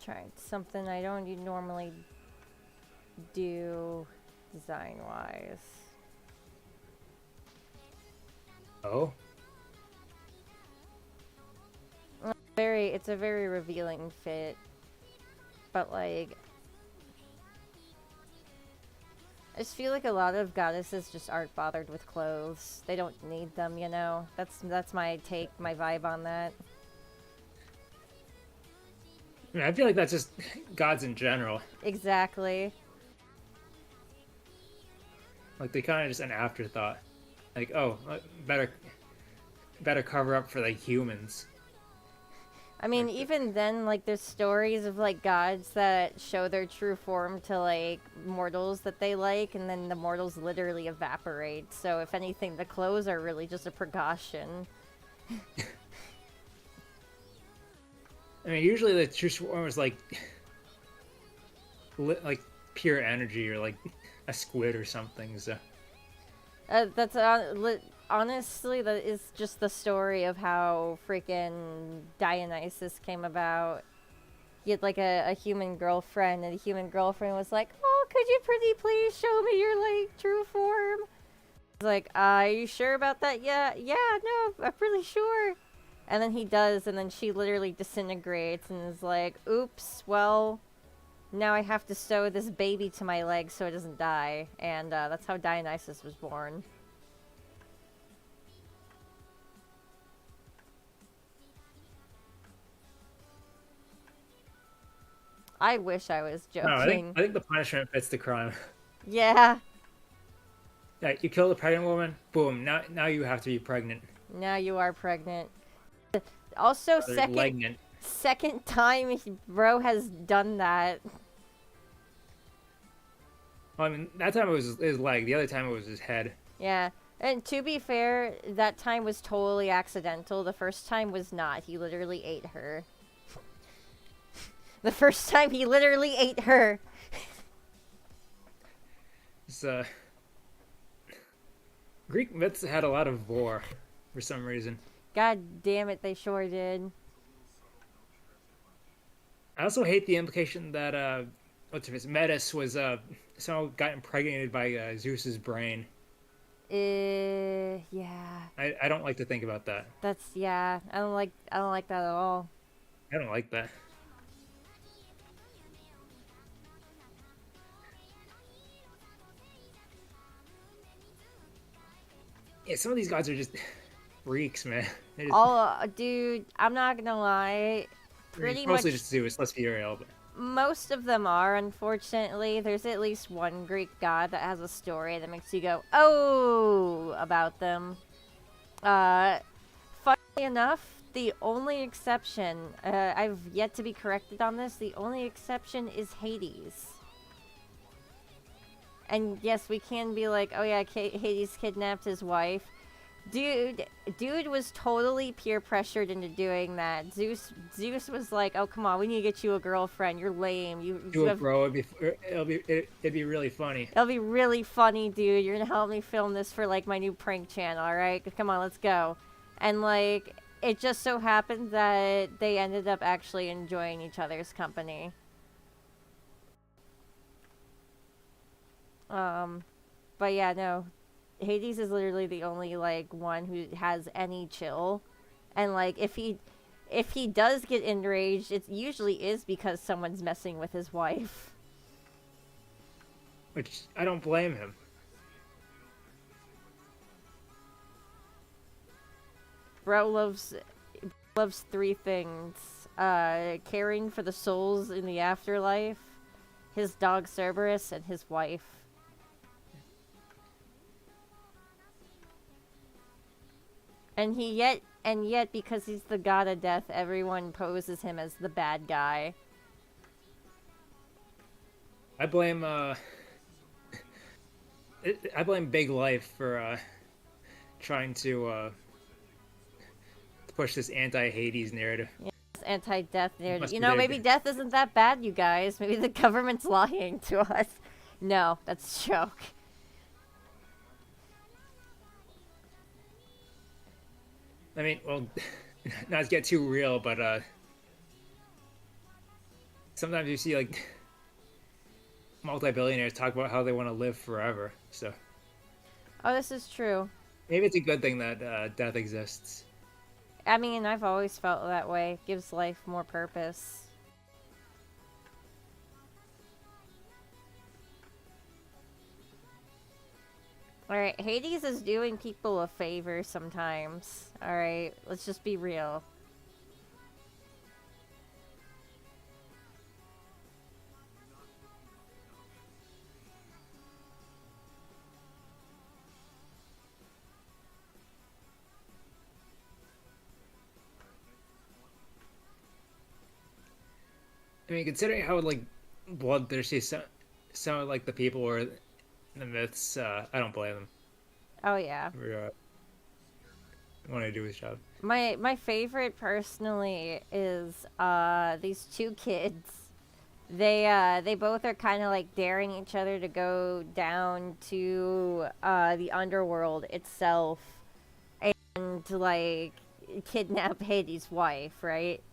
Trying something I don't normally do design-wise. Oh, It's a very revealing fit, but like, I just feel like a lot of goddesses just aren't bothered with clothes. They don't need them, you know? That's my take, my vibe on that. I mean, I feel like that's just gods in general. Exactly. Like they kind of just an afterthought. Like, oh, better cover up for like humans. I mean, Like, even then, like, there's stories of, like, gods that show their true form to, like, mortals that they like, and then the mortals literally evaporate. So, if anything, the clothes are really just a precaution. I mean, usually the true form is like, like pure energy or like a squid or something. So That's honestly, that is just the story of how freaking Dionysus came about. He had like a human girlfriend, and the human girlfriend was like, "Oh, could you pretty please show me your like true form?" He's like, "Are you sure about that?" Yeah, no, I'm pretty sure. And then he does, and then she literally disintegrates and is like, "Oops, well, now I have to sew this baby to my leg so it doesn't die." And that's how Dionysus was born. I wish I was no, joking. I think the punishment fits the crime. Yeah, Yeah, you kill the pregnant woman, boom. Now you have to be pregnant. now you are pregnant. Also, Or second legnant. second time bro has done that. Well, I mean, that time it was his leg. The other time it was his head. Yeah. And to be fair, that time was totally accidental. The first time was not. He literally ate her. The first time he literally ate her. It's, Greek myths had a lot of vor for some reason. God damn it, they sure did. I also hate the implication that what's her face Metis was somehow got impregnated by Zeus's brain. Yeah. I don't like to think about that. Yeah. I don't like that at all. I don't like that. Yeah, some of these gods are just freaks, man. They just, Dude, I'm not gonna lie. Pretty mostly much just Zeus. Let's be real. But most of them are, unfortunately. There's at least one Greek god that has a story that makes you go, "Oh," about them. Funnily enough, the only exception, I've yet to be corrected on this, the only exception is Hades. And yes, we can be like, "Oh yeah, Hades kidnapped his wife." Dude was totally peer pressured into doing that. Zeus was like, "Oh come on, we need to get you a girlfriend. You're lame. You do it, have bro. It'd be really funny. It'll be really funny, dude. You're gonna help me film this for like my new prank channel, alright? Come on, let's go." And like, it just so happened that they ended up actually enjoying each other's company. But yeah, no. Hades is literally the only like one who has any chill. And like, if he does get enraged, it usually is because someone's messing with his wife. Which I don't blame him. Bro loves three things. Caring for the souls in the afterlife, his dog Cerberus, and his wife. And yet because he's the god of death, everyone poses him as the bad guy. I blame I blame Big Life for trying to push this anti-Hades narrative. This anti-death narrative. Must You be know, their maybe death isn't that bad, you guys. Maybe the government's lying to us. No, that's a joke. I mean, well, not to get too real, but sometimes you see like multi-billionaires talk about how they want to live forever. So Oh, this is true. maybe it's a good thing that death exists. I mean, I've always felt that way. It gives life more purpose. Alright, Hades is doing people a favor sometimes. Alright, let's just be real. I mean, considering how like bloodthirsty some of like the people were in the myths, I don't blame them Oh yeah. for wanting to do his job. My favorite personally is these two kids. They both are kind of like daring each other to go down to the underworld itself and like kidnap Hades' wife, right?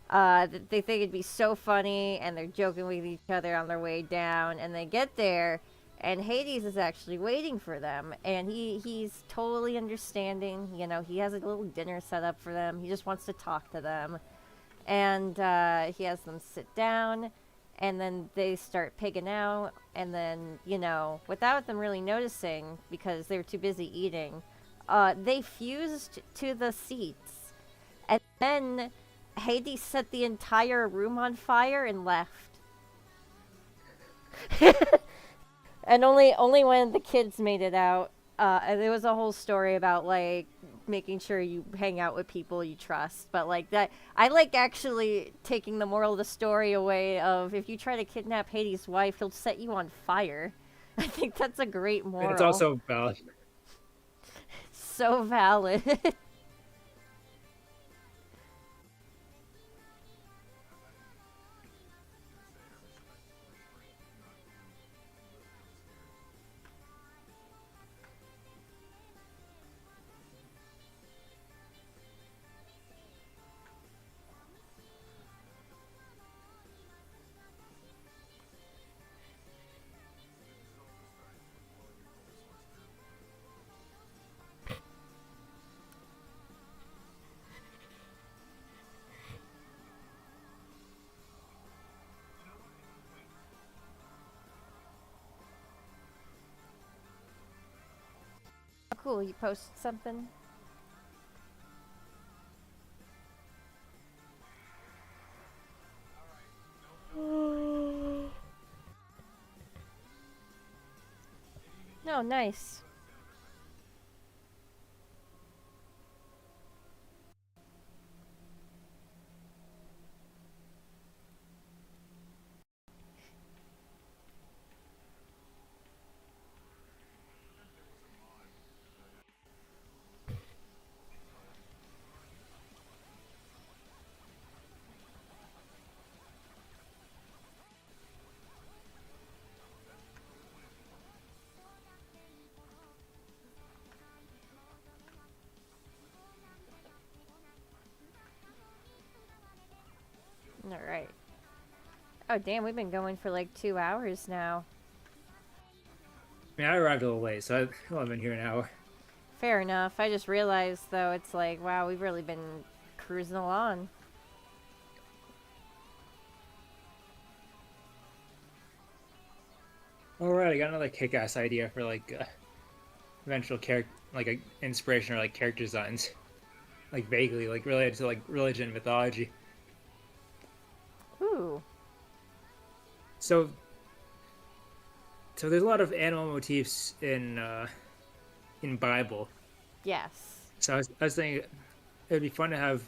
They think it'd be so funny, and they're joking with each other on their way down, and they get there, and Hades is actually waiting for them, and he's totally understanding. You know, he has a little dinner set up for them. He just wants to talk to them, and he has them sit down, and then they start pigging out, and then, you know, without them really noticing, because they were too busy eating, they fused to the seats, and then Hades set the entire room on fire and left. And only when the kids made it out. And there was a whole story about like making sure you hang out with people you trust. But like that, I like actually taking the moral of the story away of if you try to kidnap Hades' wife, he'll set you on fire. I think that's a great moral. And it's also valid. So valid. Cool, you posted something? No, nice. Alright. Oh, damn, we've been going for like 2 hours now. I mean, I arrived a little late, so I've only been here an hour. Fair enough. I just realized, though, it's like, wow, we've really been cruising along. Alright, I got another kick-ass idea for like eventual character, like a inspiration or like character designs, like vaguely like related to like religion and mythology. Ooh. So, so there's a lot of animal motifs in Bible. Yes. So I was thinking it would be fun to have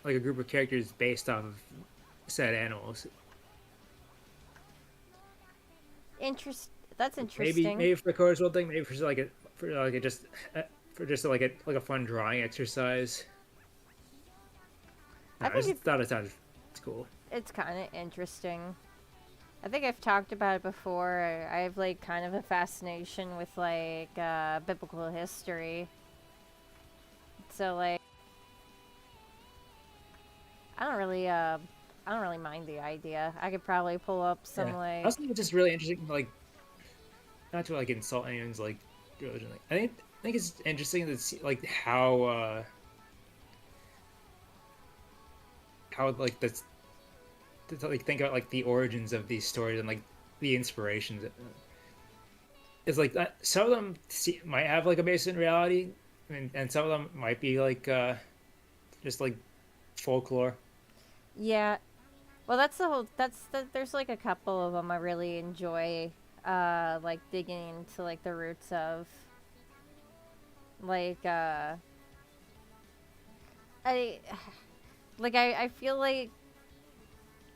like a group of characters based off of said animals. That's interesting. Maybe for the Coors World thing, maybe for just like a fun drawing exercise. I I think just thought it sounded cool. it's kind of interesting. I think I've talked about it before. I have like kind of a fascination with like biblical history. So like I don't really I don't really mind the idea. I could probably pull up some Yeah. I like also think it's just really interesting, like not to like insult anyone's like religion. Like, I think it's interesting to see like how like that's to like think about like the origins of these stories and like the inspirations. It's like that, some of them might have like a base in reality, and some of them might be like just like folklore. yeah. Well, that's the whole. There's like a couple of them I really enjoy, like digging into like the roots of, like I, I feel like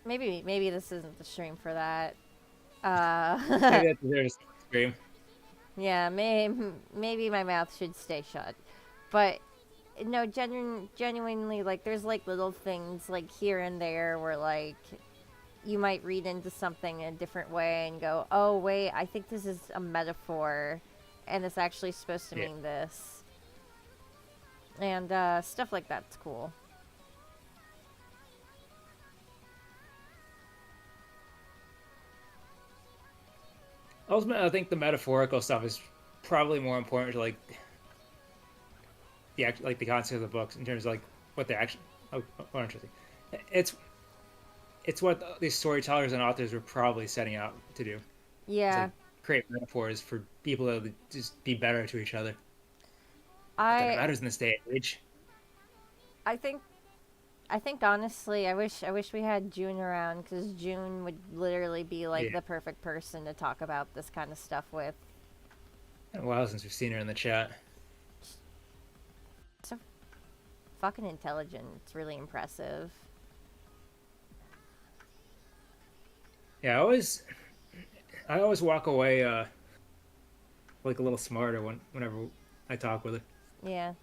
maybe this isn't the stream for that. Maybe that deserves some scream. Yeah, maybe my mouth should stay shut, but no, genuinely, like there's like little things like here and there where like you might read into something in a different way and go, oh wait, I think this is a metaphor, and it's actually supposed to Yeah. mean this, and stuff like that's cool. Ultimately, I think the metaphorical stuff is probably more important to like like the concept of the books in terms of like what they're actually more interesting. It's it's what these storytellers and authors were probably setting out to do. It's Yeah, like create metaphors for people to just be better to each other. Not that it I matters in this day and age. I think I think honestly, I wish we had June around because June would literally be like Yeah. the perfect person to talk about this kind of stuff with. A while since we've seen her in the chat. So fucking intelligent. It's really impressive. Yeah, I always walk away like a little smarter whenever I talk with her. Yeah.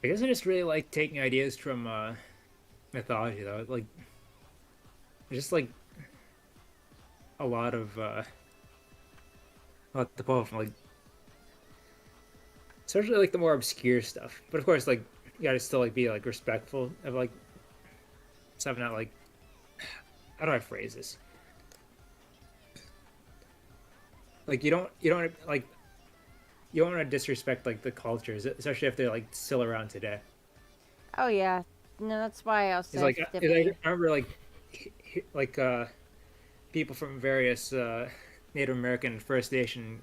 I guess I just really like taking ideas from mythology though. Like just like a lot of the pull from like especially like the more obscure stuff. But of course, like you gotta still like be like respectful of like stuff, not like how do I phrase this? Like you don't like you don't want to disrespect like the cultures, especially if they're like still around today. Oh yeah. No, that's why I It's also like have to I be. remember like like people from various Native American First Nation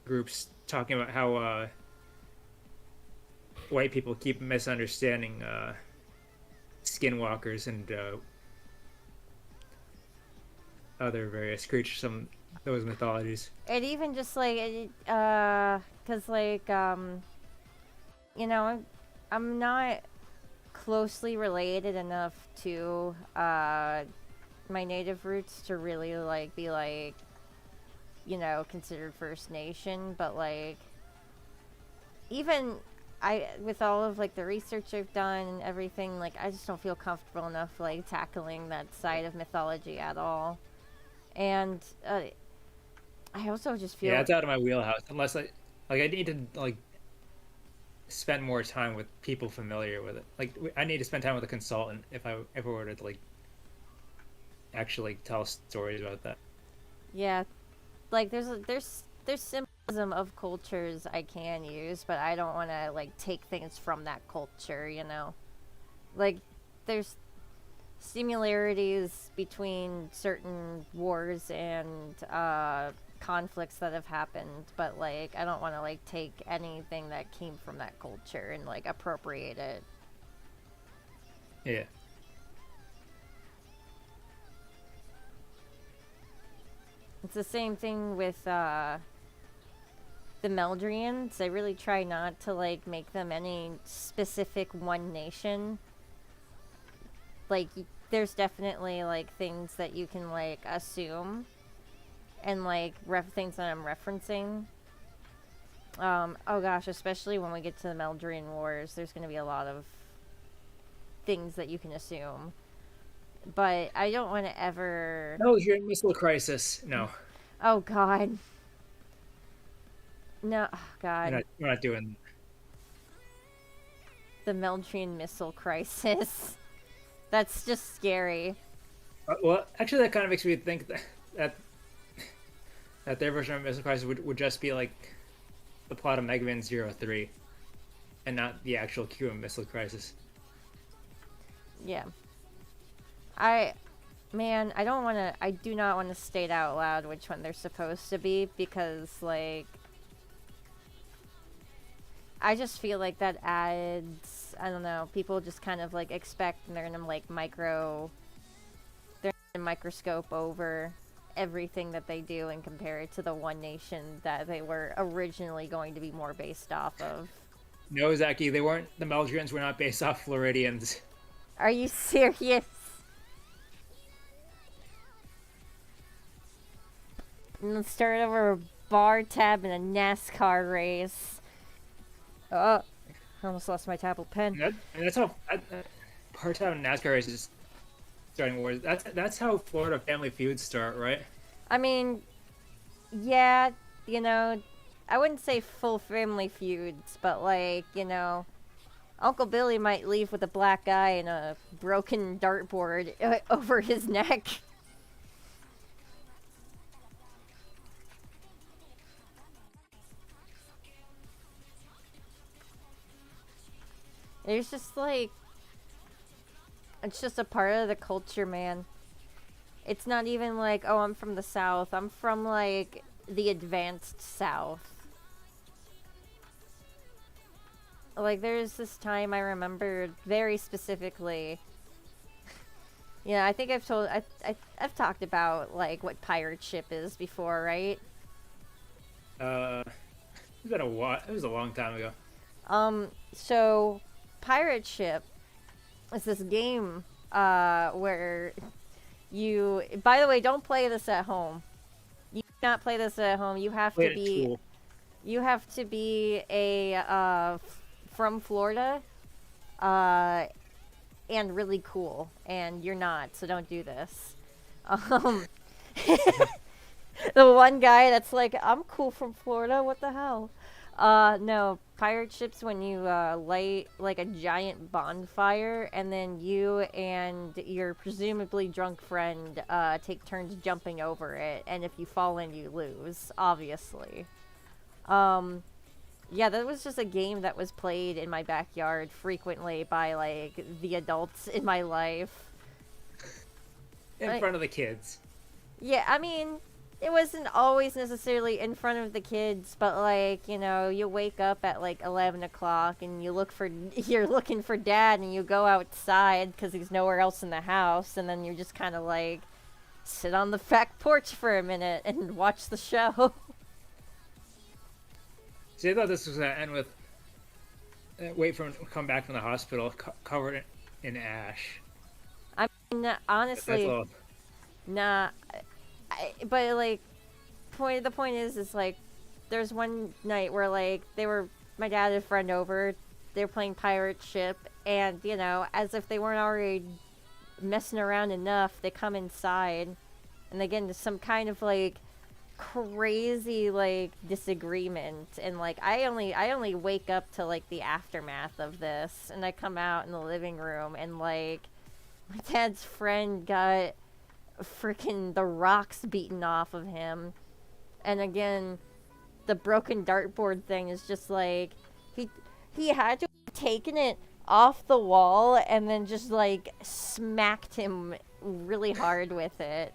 groups talking about how white people keep misunderstanding skinwalkers and other various creatures from those mythologies. It even just like cause like I'm not closely related enough to my native roots to really like be like considered First Nation, but like even I with all of like the research I've done and everything, like I just don't feel comfortable enough like tackling that side of mythology at all. And I also just Yeah, feel it's out of my wheelhouse unless I need to like spend more time with people familiar with it. Like I need to spend time with a consultant if I were to like actually tell stories about that. yeah, like there's symbolism of cultures I can use, but I don't want to like take things from that culture. Like there's similarities between certain wars and conflicts that have happened, but like I don't want to like take anything that came from that culture and like appropriate it. Yeah. It's the same thing with the Meldrians. I really try not to like make them any specific one nation. Like there's definitely like things that you can like assume and like things that I'm referencing. Oh gosh, especially when we get to the Meldrian Wars, there's going to be a lot of things that you can assume. But I don't want to ever. No, you're in missile crisis. No, Oh God. No, oh, God. we're not doing. The Meldrian missile crisis. That's just scary. Well, actually, that kind of makes me think that that their version of missile crisis would just be like the plot of Mega Man 03, and not the actual Cuba missile crisis. Yeah. Man, I do not want to state out loud which one they're supposed to be, because, like, I just feel like that adds, I don't know, people just kind of, like, expect, and they're gonna, like, they're gonna microscope over everything that they do and compare it to the one nation that they were originally going to be more based off of. No, Zaki, the Meldrians were not based off Floridians. Are you serious? And let's start over a bar tab and a NASCAR race. Oh, I almost lost my tablet pen. That's how part-time NASCAR races starting wars. That's how Florida family feuds start, right? I mean, yeah, you know, I wouldn't say full family feuds, but like, you know, Uncle Billy might leave with a black eye and a broken dartboard over his neck. There's just like, it's just a part of the culture, man. It's not even like, oh, I'm from the South. I'm from like the advanced South. Like, there's this time I remembered very specifically. Yeah, I think I've talked about like what pirate ship is before, right? It's been a while. It was a long time ago. So pirate ship is this game where you, by the way, don't play this at home. You cannot play this at home. You have to be a from Florida and really cool, and you're not, so don't do this. The one guy that's like, I'm cool from Florida, what the hell? No, pirate ships when you light like a giant bonfire, and then you and your presumably drunk friend take turns jumping over it, and if you fall in, you lose, obviously. Yeah, that was just a game that was played in my backyard frequently by like the adults in my life. In front of the kids. Yeah, I mean, it wasn't always necessarily in front of the kids, but like, you know, you wake up at like 11 o'clock and you're looking for dad, and you go outside because he's nowhere else in the house, and then you just kind of like sit on the back porch for a minute and watch the show. See, I thought this was gonna end with wait for him to come back from the hospital covered in ash. I mean, honestly, nah. But like, the point is like, there's one night where like my dad and a friend over, they were playing pirate ship, and you know, as if they weren't already messing around enough, they come inside, and they get into some kind of like crazy like disagreement, and like I only wake up to like the aftermath of this, and I come out in the living room, and like my dad's friend got freaking the rocks beaten off of him, and again the broken dartboard thing is just like he had to have taken it off the wall and then just like smacked him really hard with it.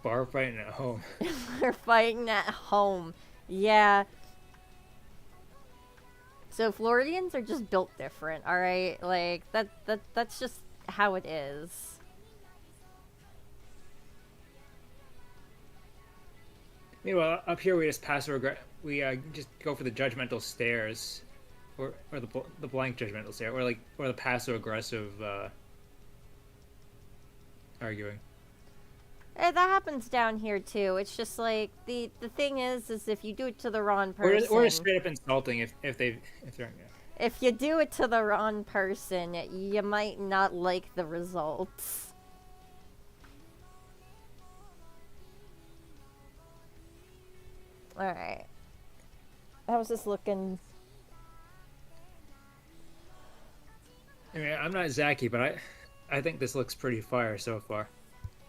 Bar fighting at home. We're fighting at home. Yeah. So Floridians are just built different, alright? Like, that's just how it is. Meanwhile, up here we just we just go for the judgmental stares, or the blank judgmental stare, or the passive aggressive arguing. That happens down here too. It's just like the thing is if you do it to the wrong person, or straight up insulting if they're. if you do it to the wrong person, you might not like the results. Alright. How's this looking? I mean, I'm not Zaki, but I think this looks pretty fire so far.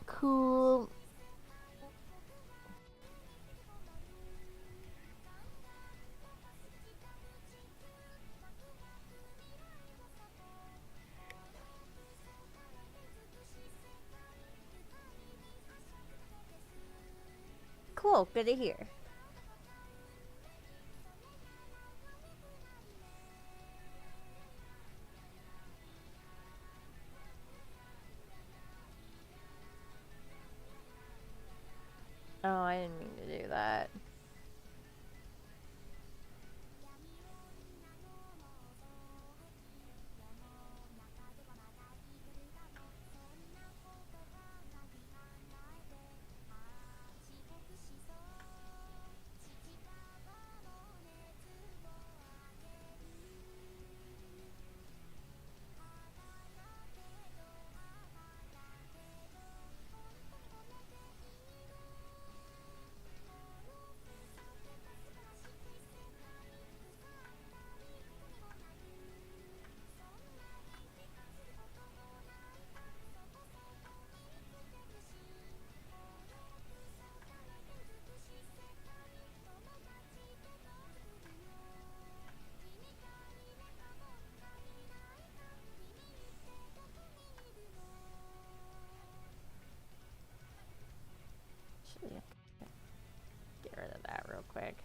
Cool. Cool, good to hear. Oh, I didn't mean to do that. Should get rid of that real quick.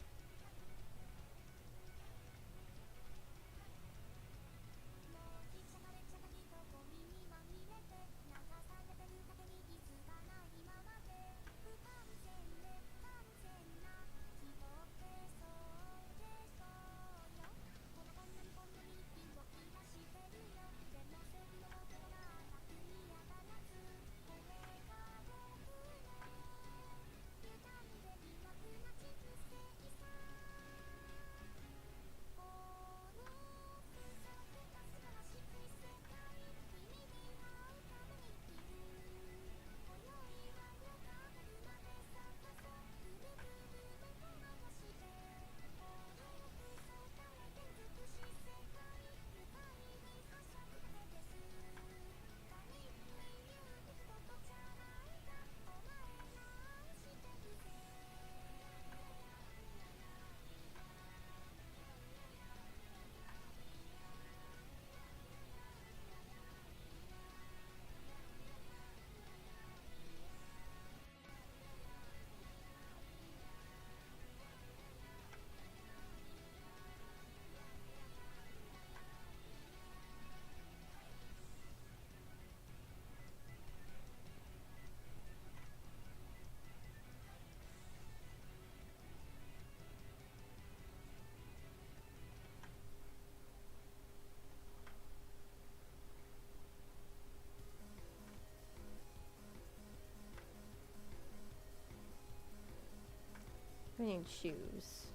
We need shoes.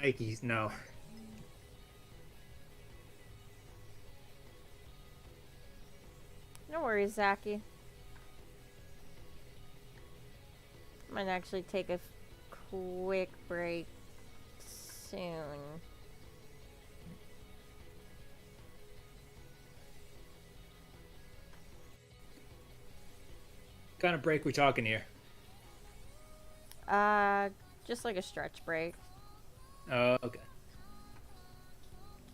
Nikes, no. No worries, Zaki. Might actually take a quick break soon. What kind of break we talking here? Just like a stretch break. Oh, okay.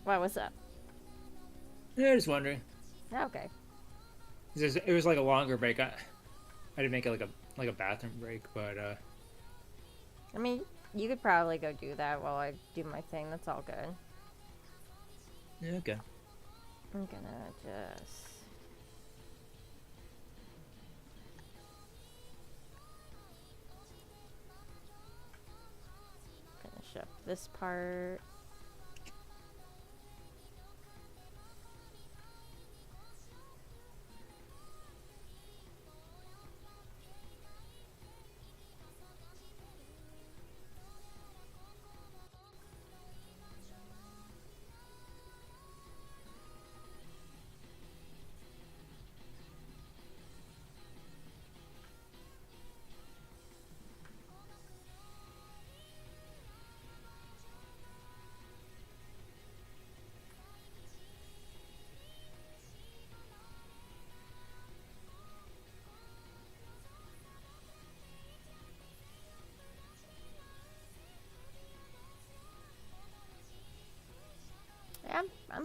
What was up? Yeah, just wondering. Okay. It was like a longer break. I didn't make it like a bathroom break, but I mean, you could probably go do that while I do my thing. That's all good. yeah, okay. I'm gonna just... finish up this part.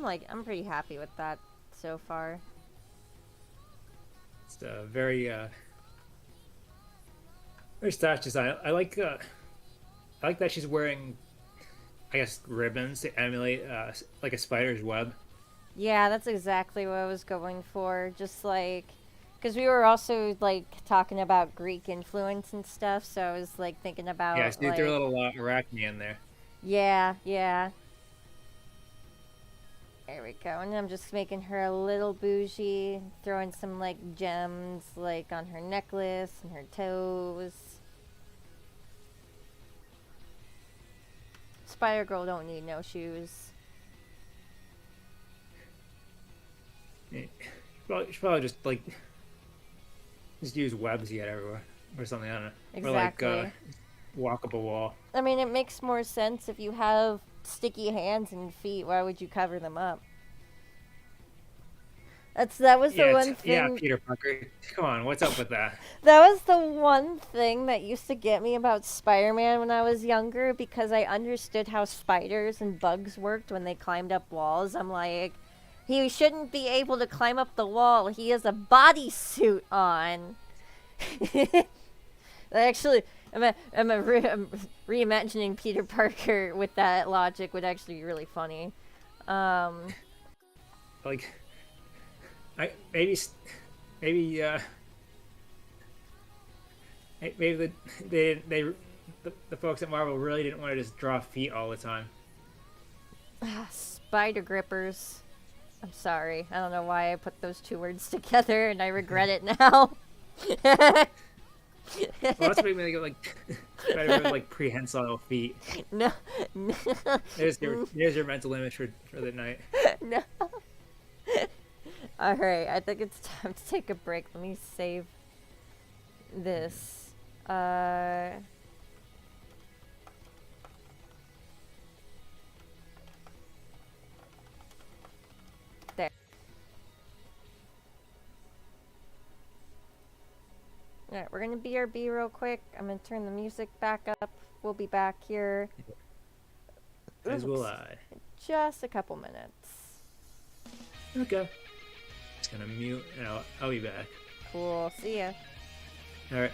I'm pretty happy with that so far. It's very stylish design. I like that she's wearing, I guess, ribbons to emulate like a spider's web. Yeah, that's exactly what I was going for. Just like, because we were also like talking about Greek influence and stuff, so I was like thinking Yeah, about see, threw a like, little arachne in there. yeah, yeah. There we go. And I'm just making her a little bougie, throwing some like gems like on her necklace and her toes. Spider Girl don't need no shoes. Yeah. Should probably just like just use webs to get everywhere or something. I don't know. Exactly. Or like walk up a wall. I mean, it makes more sense if you have sticky hands and feet. Why would you cover them up? That was the one Yeah, thing. Peter Parker. Come on, what's up with that? That was the one thing that used to get me about Spider-Man when I was younger because I understood how spiders and bugs worked when they climbed up walls. I'm like, he shouldn't be able to climb up the wall. He has a bodysuit on. Actually, I'm reimagining Peter Parker with that logic would actually be really funny. Like, maybe maybe the folks at Marvel really didn't want to just draw feet all the time. Spider grippers. I'm sorry. I don't know why I put those two words together, and I regret it now. Well, that's what made me go like better with like prehensile feet. No, There's your mental image for the night. no. All right, I think it's time to take a break. Let me save this. There. Alright, we're gonna BRB real quick. I'm gonna turn the music back up. We'll be back here. As will Oops. I. Just a couple minutes. Okay. Just gonna mute and I'll be back. Cool. See ya. All right.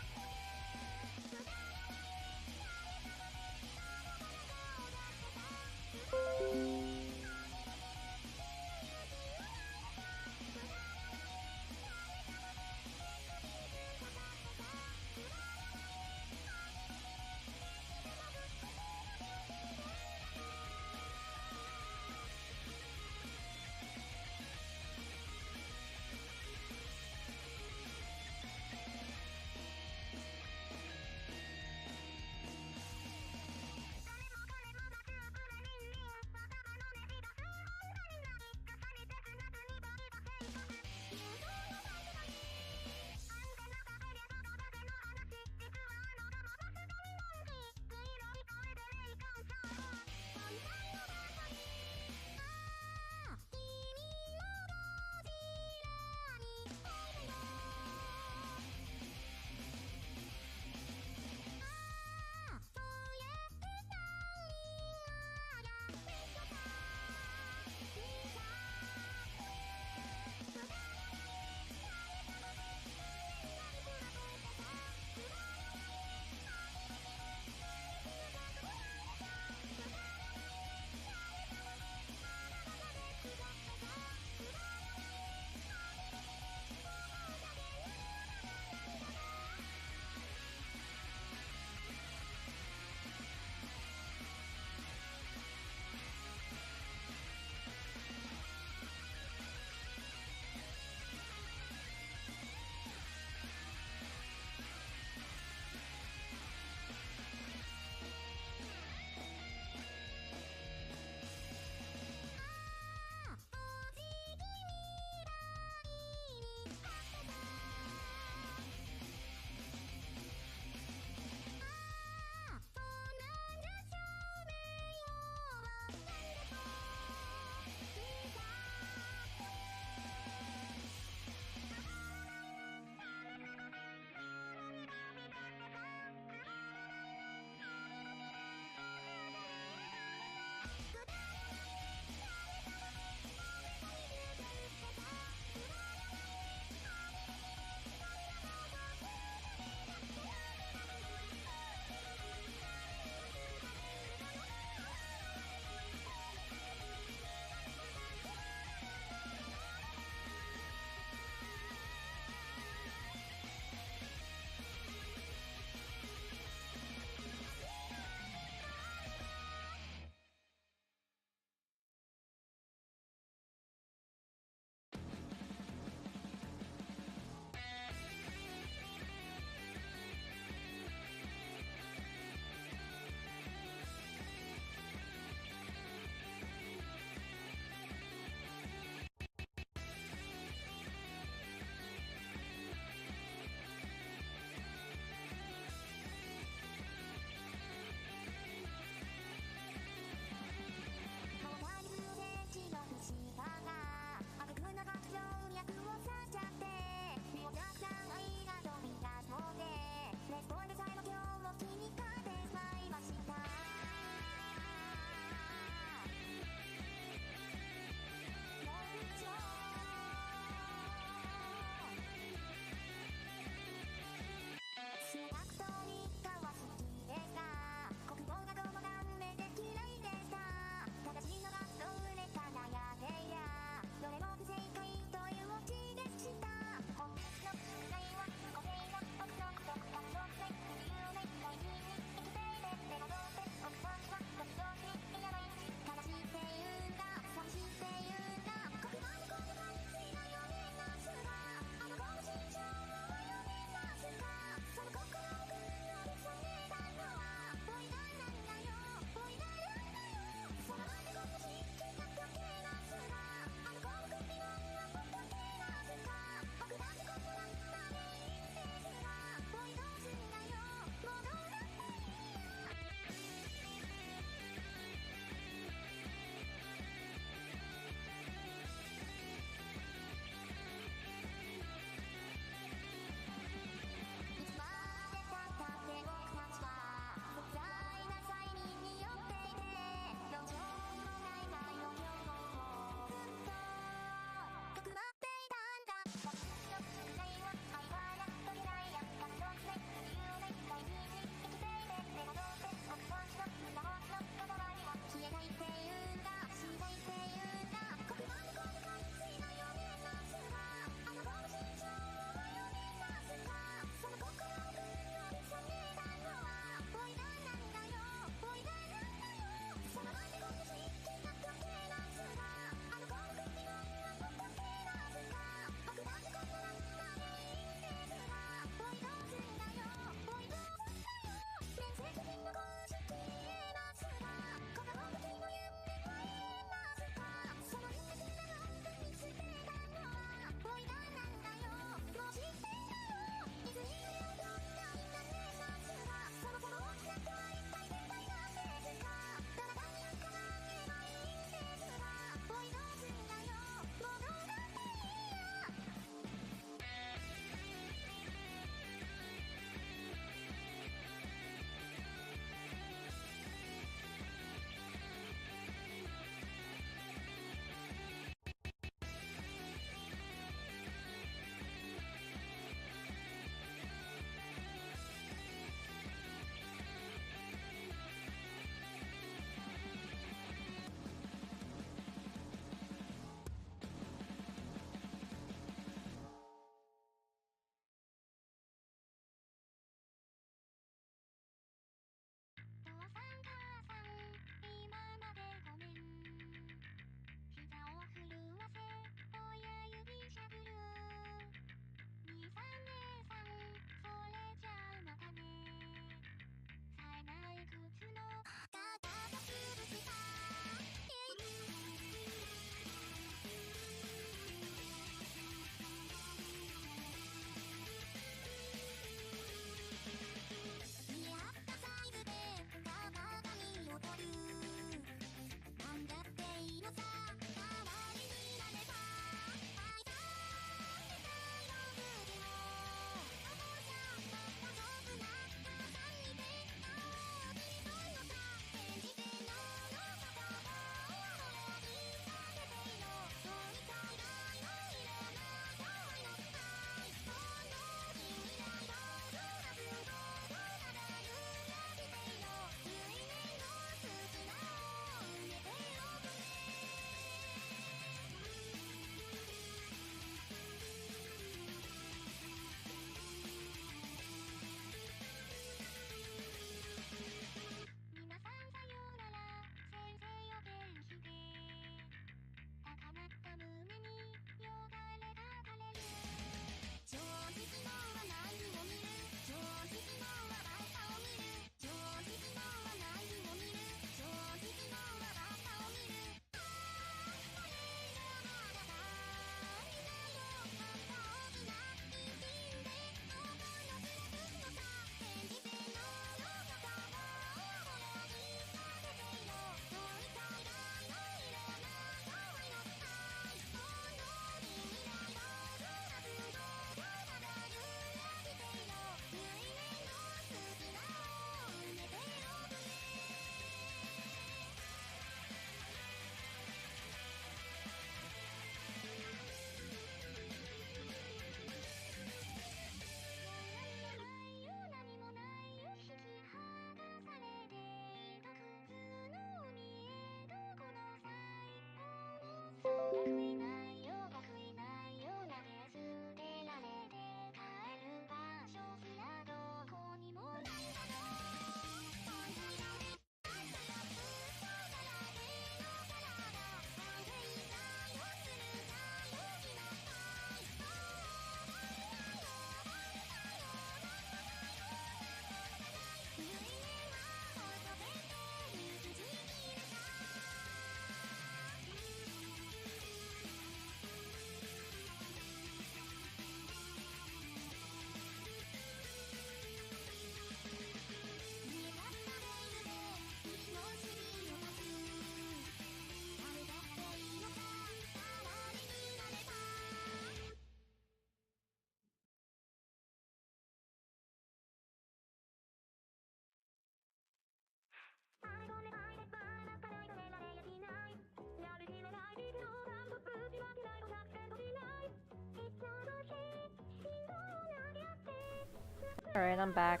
Alright, I'm back.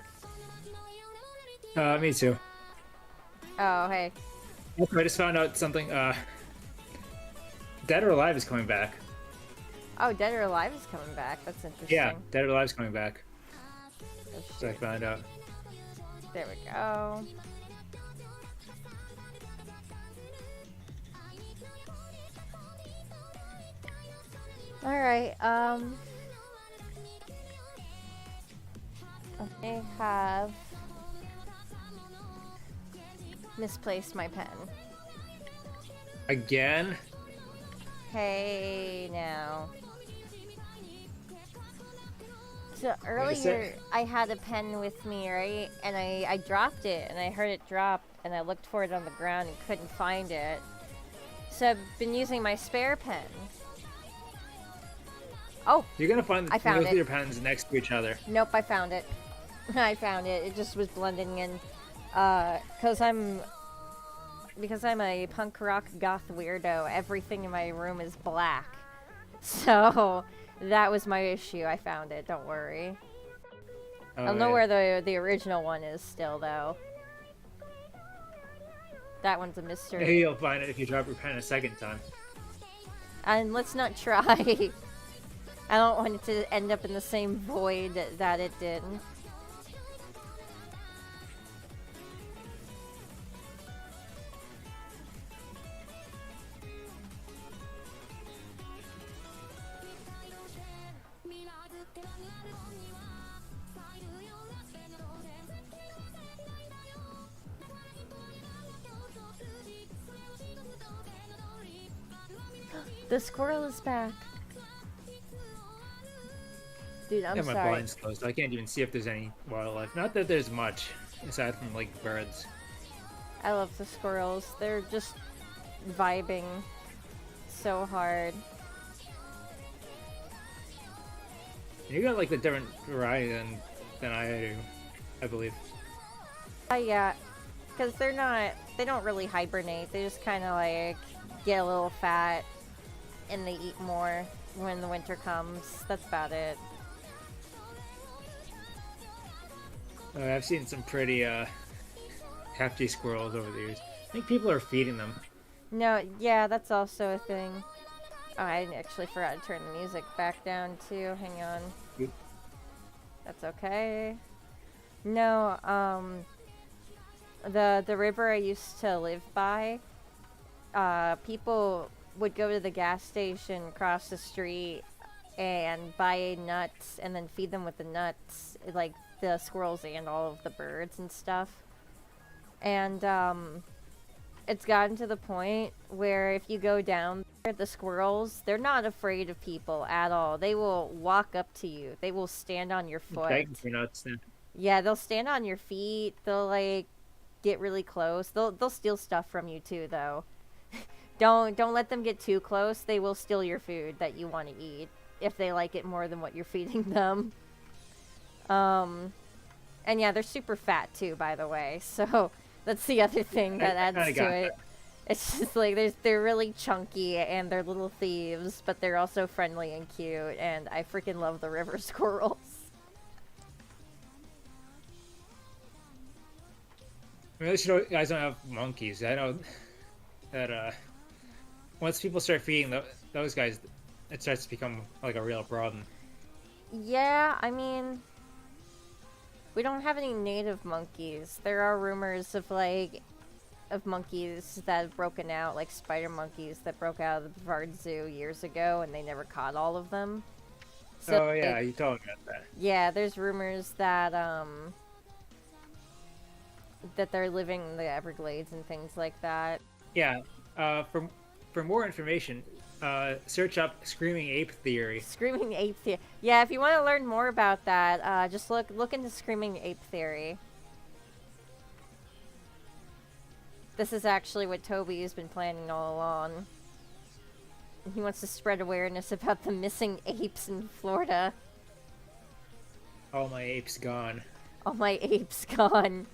Me too. Oh, hey. I just found out something. Dead or Alive is coming back. Oh, Dead or Alive is coming back. That's interesting. Yeah, Dead or Alive is coming back. Oh, So I shoot. found out. There we go. Alright, I have misplaced my pen. Again? Hey, now. So a sec. earlier, I had a pen with me, right? And I dropped it, and I heard it drop, and I looked for it on the ground and couldn't find it. So I've been using my spare pen. Oh, You're gonna find I found both of it. your pens next to each other. nope, I found it. I found it. It just was blending in. Because I'm a punk rock goth weirdo, everything in my room is black. So that was my issue. I found it. Don't worry. Oh, I'll know yeah. where the original one is still, though. That one's a mystery. Maybe you'll find it if you drop your pen a second time. And let's not try. I don't want it to end up in the same void that it did. The squirrel is back. Dude, I'm Yeah, my sorry. blind's closed. So I can't even see if there's any wildlife. Not that there's much, aside from like birds. I love the squirrels. They're just vibing so hard. You got like the different variety than I do, I believe. Yeah, because they don't really hibernate. They just kind of like get a little fat and they eat more when the winter comes. That's about it. I've seen some pretty hefty squirrels over the years. I think people are feeding them. No, yeah, that's also a thing. Oh, I actually forgot to turn the music back down too. Hang on. Oop. That's okay. No, the river I used to live by, people would go to the gas station across the street and buy nuts and then feed them with the nuts, like the squirrels and all of the birds and stuff. And it's gotten to the point where if you go down there, the squirrels, they're not afraid of people at all. They will walk up to you. They will stand on your foot. Begging for nuts. Then. Yeah, they'll stand on your feet. They'll like get really close. They'll steal stuff from you too, though. Don't let them get too close. They will steal your food that you want to eat if they like it more than what you're feeding them. And yeah, they're super fat too, by the way. So that's the other thing that I adds got to it. It's just like they're really chunky and they're little thieves, but they're also friendly and cute. And I freaking love the river squirrels. I mean, you guys don't have monkeys. I know that once people start feeding those guys, it starts to become like a real problem. Yeah, I mean, we don't have any native monkeys. There are rumors of monkeys that have broken out, like spider monkeys that broke out of the Brevard Zoo years ago, and they never caught all of them. So, Oh yeah, you told me about that. yeah, there's rumors that that they're living in the Everglades and things like that. Yeah. For more information, search up Screaming Ape Theory. Screaming Ape Theory. Yeah, if you want to learn more about that, just look into Screaming Ape Theory. This is actually what Toby has been planning all along. He wants to spread awareness about the missing apes in Florida. All my apes gone. All my apes gone.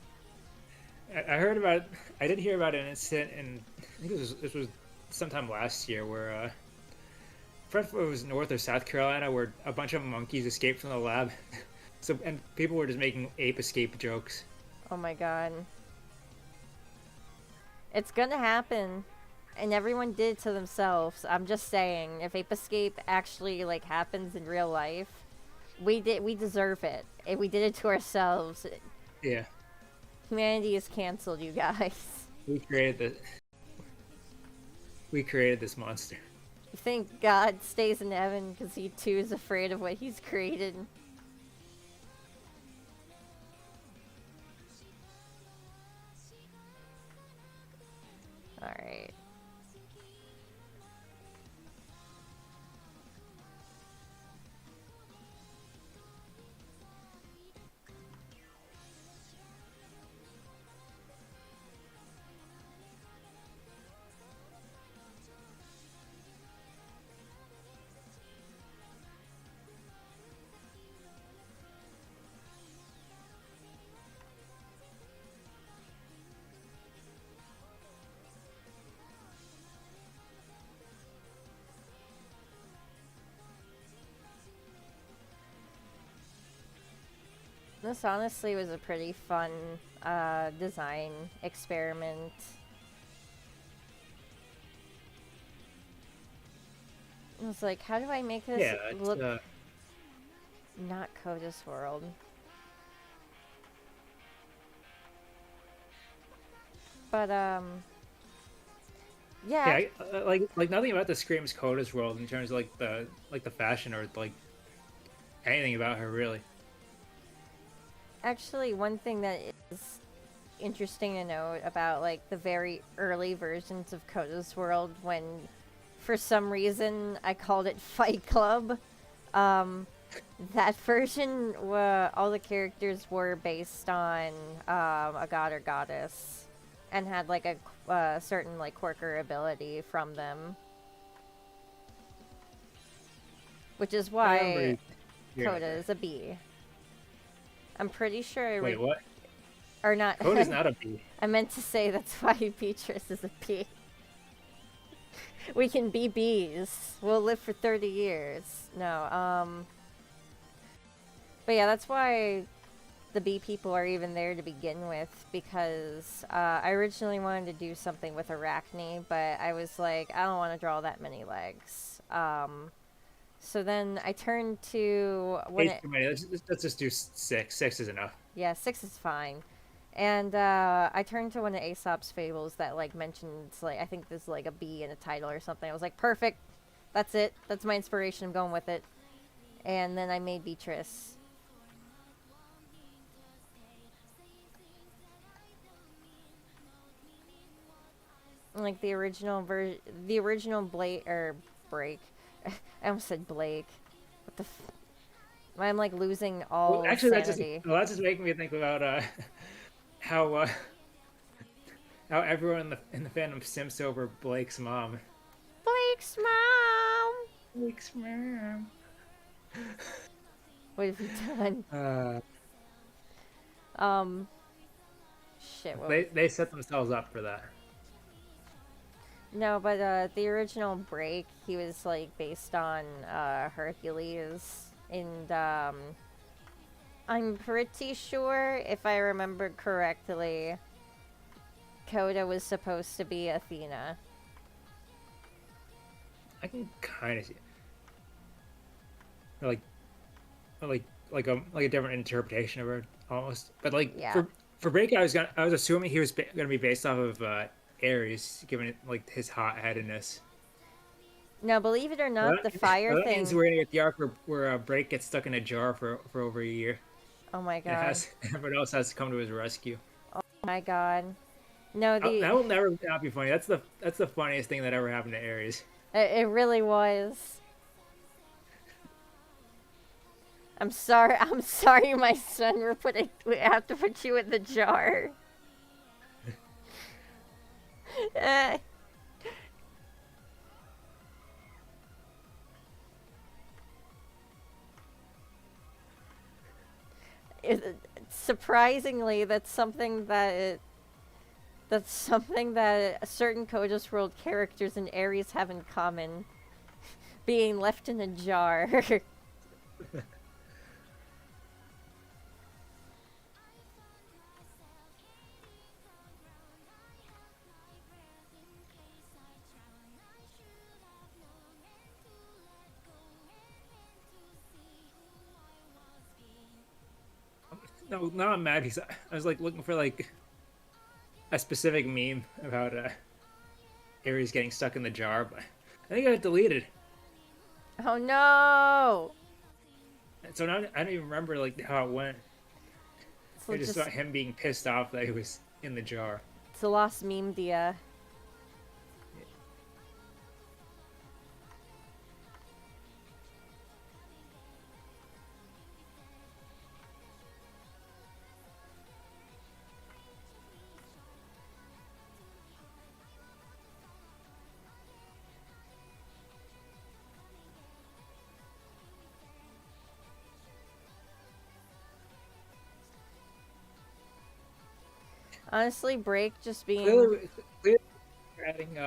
I heard about. I did hear about an incident, and I think this was sometime last year, where I forget if it was North or South Carolina, where a bunch of monkeys escaped from the lab, So and people were just making ape escape jokes. Oh my god. It's gonna happen. And everyone did it to themselves. I'm just saying, if Ape Escape actually like happens in real life, we deserve it. If we did it to ourselves, Yeah, humanity is canceled, you guys. we created the we created this monster. You think God stays in heaven because he too is afraid of what he's created? Alright. This honestly was a pretty fun design experiment. I was like, how do I make this Yeah, it's, look not Coda's World? But yeah. yeah, like nothing about this screams Coda's world in terms of like the fashion or like anything about her really. Actually, one thing that is interesting to note about like the very early versions of Coda's World, when for some reason I called it Fight Club, that version, all the characters were based on a god or goddess, and had like a certain like quirk or ability from them, which is I why remember hearing Coda that. is a bee. I'm pretty sure. Wait, what? Or not. Coda's not a bee. I meant to say that's why Beatrice is a bee. We can be bees. We'll live for 30 years. No, but yeah, that's why the bee people are even there to begin with, because I originally wanted to do something with Arachne, but I was like, I don't want to draw that many legs. So then I turned to Eight's too many. Let's just do six. Six is enough. yeah, 6 is fine. And I turned to one of Aesop's fables that like mentions like I think there's like a bee in a title or something. I was like, perfect. That's it. That's my inspiration. I'm going with it. And then I made Beatrice. Like the original Blake or Break. I almost said Blake. What the? I'm like losing all Well, actually, sanity. that's just making me think about how how everyone in the fandom simps over Blake's mom. Blake's mom. Blake's mom. What have you done? Shit. They set themselves up for that. No, but the original Break, he was like based on Hercules, and I'm pretty sure, if I remember correctly, Coda was supposed to be Athena. I can kind of see, or like a different interpretation of her almost. But like Yeah. for Break, I was assuming he was gonna be based off of Ares, given it like his hot-headedness. Now, believe it or Well, not, the fire that thing. means we're gonna get the arc where Break gets stuck in a jar for over a year. Oh my And god. everyone else has to come to his rescue. Oh my god. No, That will never not be funny. That's the funniest thing that ever happened to Ares. it really was. I'm sorry. I'm sorry, my son. We have to put you in the jar. Eh. Surprisingly, that's something that certain Kodos World characters in Ares have in common. Being left in a jar. No, not mad because I was like looking for like a specific meme about Ares getting stuck in the jar, but I think I got deleted. Oh no! And so now I don't even remember like how it went. So I just saw just him being pissed off that he was in the jar. it's a lost meme, dia. Honestly, break just being. Clearly we're adding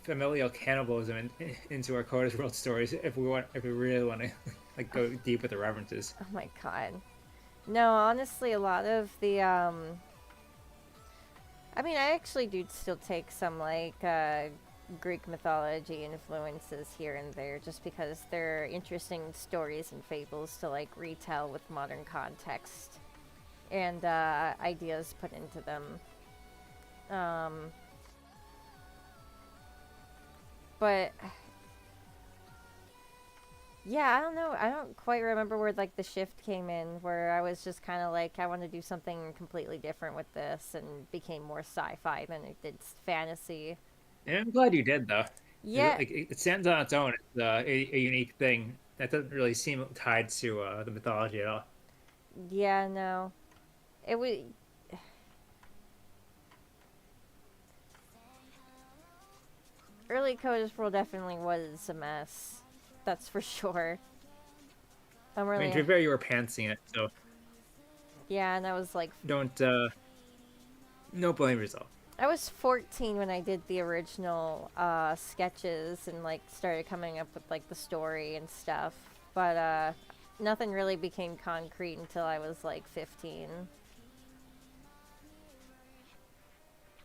familial cannibalism into our Coda's World stories if we really want to like go deep with the references. Oh my god. No, honestly, a lot of the I mean, I actually do still take some like Greek mythology influences here and there, just because they're interesting stories and fables to like retell with modern context and ideas put into them. Um, but yeah, I don't know. I don't quite remember where like the shift came in, where I was just kind of like, I want to do something completely different with this, and became more sci-fi than it did fantasy. And I'm glad you did though. Yeah, It stands on its own. It's a unique thing that doesn't really seem tied to the mythology at all. yeah, no. It was early Code's World definitely was a mess. That's for sure. I'm I mean, to be really fair, you were pantsing it, so yeah, and I was like don't no blame yourself. I was 14 when I did the original sketches and like started coming up with like the story and stuff. But nothing really became concrete until I was like 15.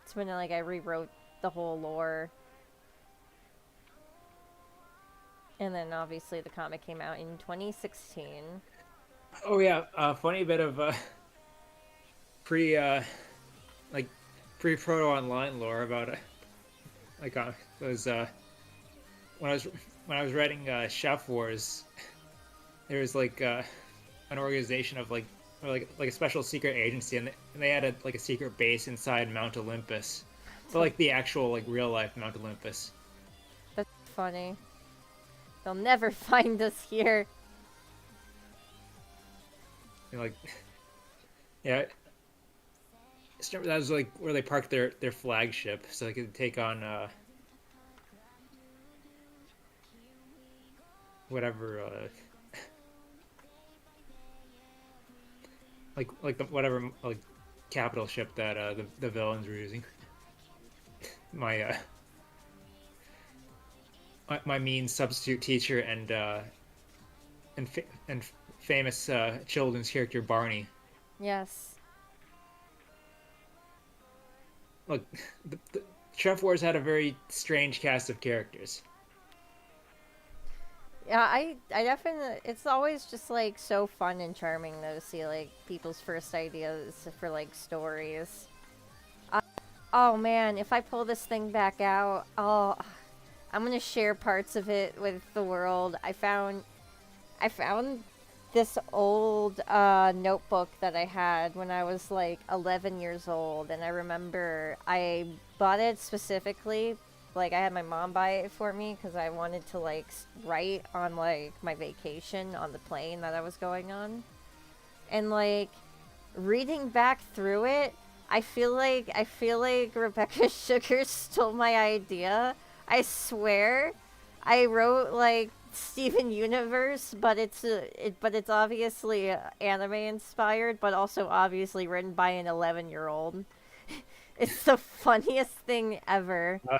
It's when like I rewrote the whole lore. And then obviously the comic came out in 2016. Oh yeah, funny bit of pre like pre proto online lore about it. Like was when I was writing Chef Wars, there was like an organization of like a special secret agency, and they had like a secret base inside Mount Olympus, but like the actual like real life Mount Olympus. That's funny. They'll never find us here. And, like yeah, that was like where they parked their flagship so they could take on whatever like the whatever like capital ship that the villains were using. My my mean substitute teacher and famous children's character Barney. Yes. Look, the Chef Wars had a very strange cast of characters. Yeah, I definitely. It's always just like so fun and charming though to see like people's first ideas for like stories. Oh man, if I pull this thing back out, I'm gonna share parts of it with the world. I found this old notebook that I had when I was like 11 years old, and I remember I bought it specifically. Like I had my mom buy it for me because I wanted to like write on like my vacation on the plane that I was going on, and like reading back through it, I feel like Rebecca Sugar stole my idea. I swear, I wrote like Steven Universe, but it's obviously anime inspired, but also obviously written by an 11-year-old. It's the funniest thing ever. I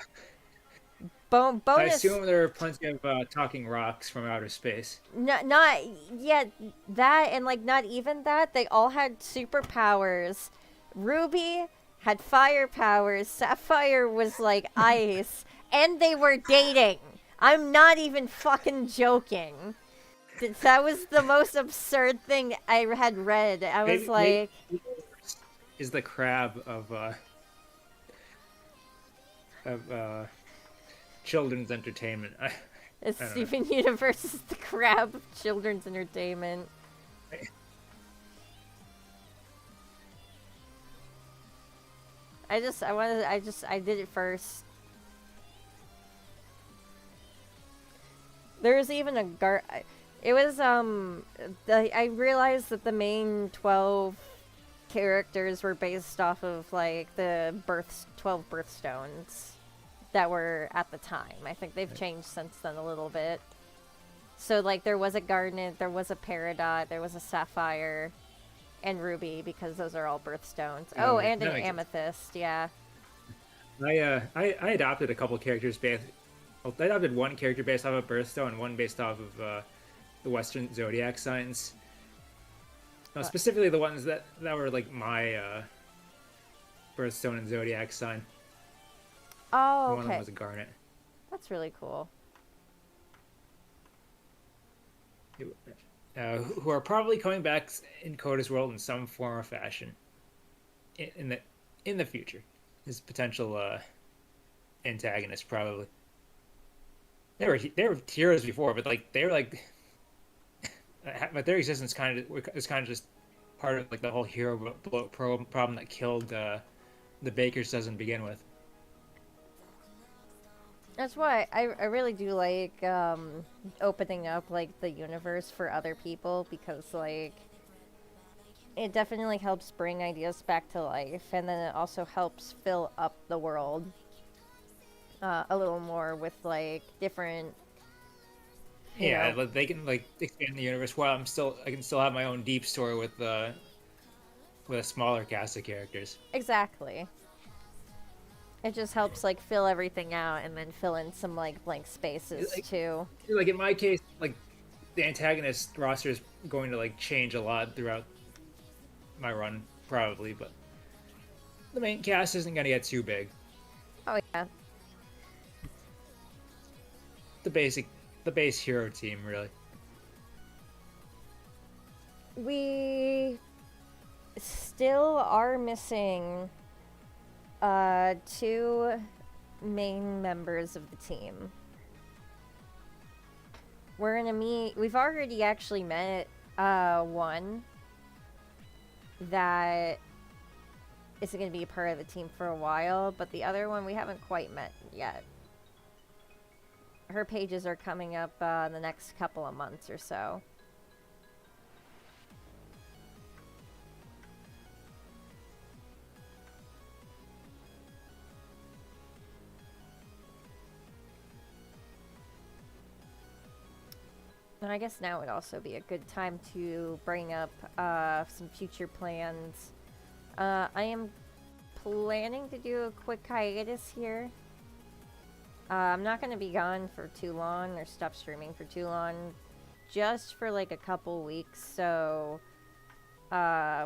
Bonus. assume there are plenty of talking rocks from outer space. Not yeah, that and like not even that. They all had superpowers. Ruby had fire powers. Sapphire was like ice, and they were dating. I'm not even fucking joking. That was the most absurd thing I had read. I was like, maybe is the crab of children's entertainment. it's I don't know. Steven Universe is the crab of children's entertainment. I did it first. There's even a it was, I realized that the main 12 characters were based off of, like, the 12 birthstones that were at the time. I think they've changed since then a little bit. So, like, there was a Garnet, there was a Peridot, there was a Sapphire, and Ruby, because those are all birthstones. Oh, Oh, and an that makes sense. Amethyst, yeah. I adopted a couple characters based. Well, I adopted one character based off of Birthstone and one based off of the Western zodiac signs. No, specifically the ones that were like my Birthstone and zodiac sign. Oh, One of them okay. was a Garnet. That's really cool. Who are probably coming back in Coda's world in some form or fashion in the future. His potential antagonist probably. They were heroes before, but like they were like, but their existence is kind of just part of like the whole hero problem that killed the Bakers doesn't begin with. That's why I really do like opening up like the universe for other people, because like it definitely helps bring ideas back to life, and then it also helps fill up the world a little more with like different. Yeah, Know. they can like expand the universe while I can still have my own deep story with a smaller cast of characters. Exactly. It just helps like fill everything out and then fill in some like blank spaces too. Like in my case, like the antagonist roster is going to like change a lot throughout my run, probably, but the main cast isn't going to get too big. Oh yeah. The base hero team, really. We still are missing 2 main members of the team. We're gonna meet. We've already actually met one that isn't gonna be a part of the team for a while, but the other one we haven't quite met yet. Her pages are coming up in the next couple of months or so. And I guess now would also be a good time to bring up some future plans. I am planning to do a quick hiatus here. I'm not going to be gone for too long or stop streaming for too long. Just for like a couple weeks, so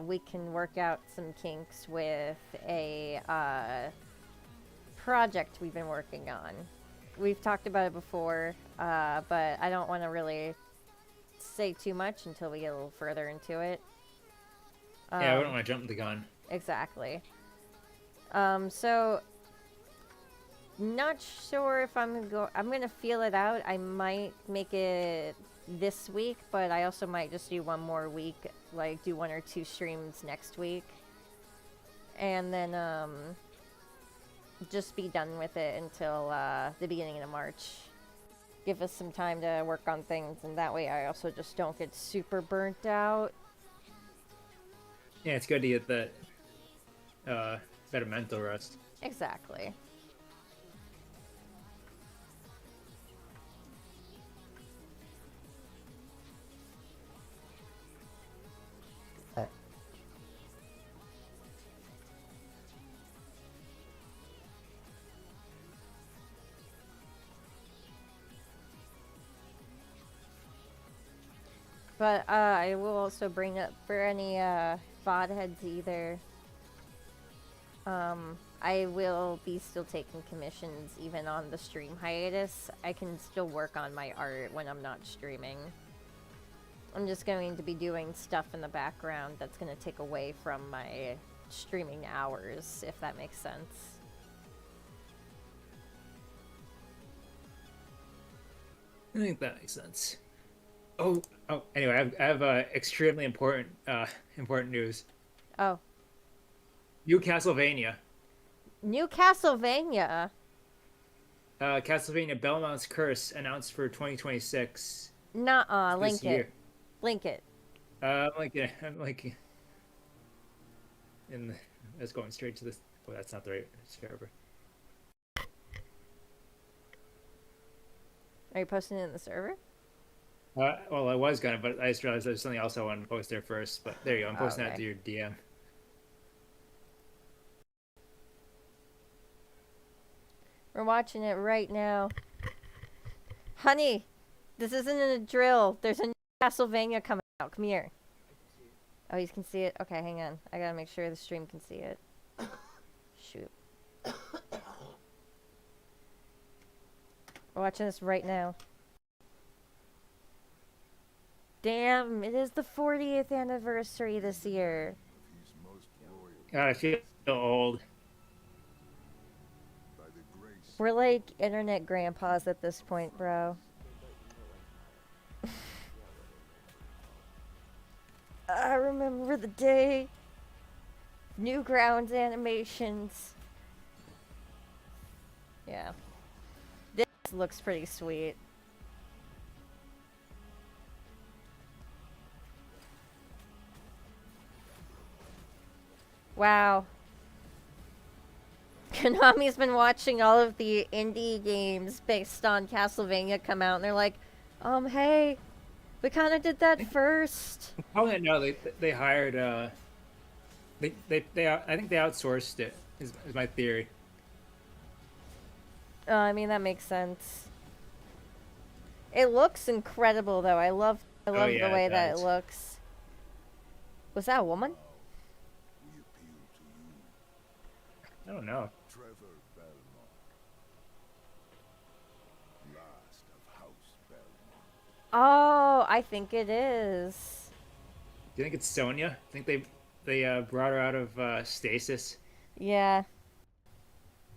we can work out some kinks with a project we've been working on. We've talked about it before, but I don't want to really say too much until we get a little further into it. Yeah, I wouldn't want to jump the gun. Exactly. So not sure if I'm gonna feel it out. I might make it this week, but I also might just do one more week, like do 1 or 2 streams next week, and then just be done with it until the beginning of March. Give us some time to work on things, and that way I also just don't get super burnt out. Yeah, it's good to get that better mental rest. Exactly. But I will also bring up for any VOD heads either. I will be still taking commissions even on the stream hiatus. I can still work on my art when I'm not streaming. I'm just going to be doing stuff in the background that's going to take away from my streaming hours, if that makes sense. I think that makes sense. Oh. Anyway, I have extremely important news. Oh, New Castlevania. New Castlevania. Castlevania Belmont's Curse announced for 2026 Nuh-uh, this link year. it. Link it. I'm like, in the, that's going straight to this. Oh, that's not the right server. Are you posting it in the server? Well, I was gonna, but I just realized there's something else I wanted to post there first. But there you go. I'm posting that Okay. to your DM. We're watching it right now. Honey, this isn't a drill. There's a new Castlevania coming out. Come here. Oh, you can see it? Okay, hang on. I gotta make sure the stream can see it. Shoot. We're watching this right now. Damn, it is the 40th anniversary this year. God, I feel old. We're like internet grandpas at this point, bro. I remember the day. Newgrounds animations. Yeah. This looks pretty sweet. Wow. Konami's been watching all of the indie games based on Castlevania come out, and they're like, hey, we kind of did that first. Oh no, they hired they I think they outsourced it. Is my theory. I mean, that makes sense. It looks incredible, though. I love the way that it looks. Was that a woman? I don't know. Trevor Belmont, last of House Belmont. Oh, I think it is. Do you think it's Sonya? I think they brought her out of stasis. Yeah.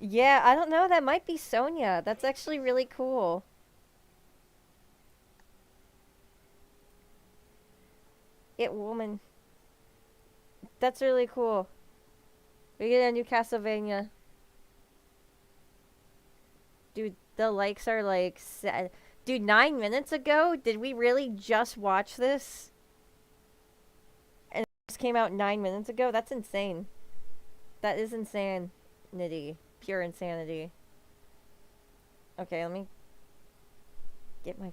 Yeah, I don't know. That might be Sonya. That's actually really cool. It woman. That's really cool. We get a new Castlevania. Dude, the likes are like... Dude, 9 minutes ago? Did we really just watch this? And it just came out 9 minutes ago? That's insane. That is insanity. Pure insanity. Okay, let me get my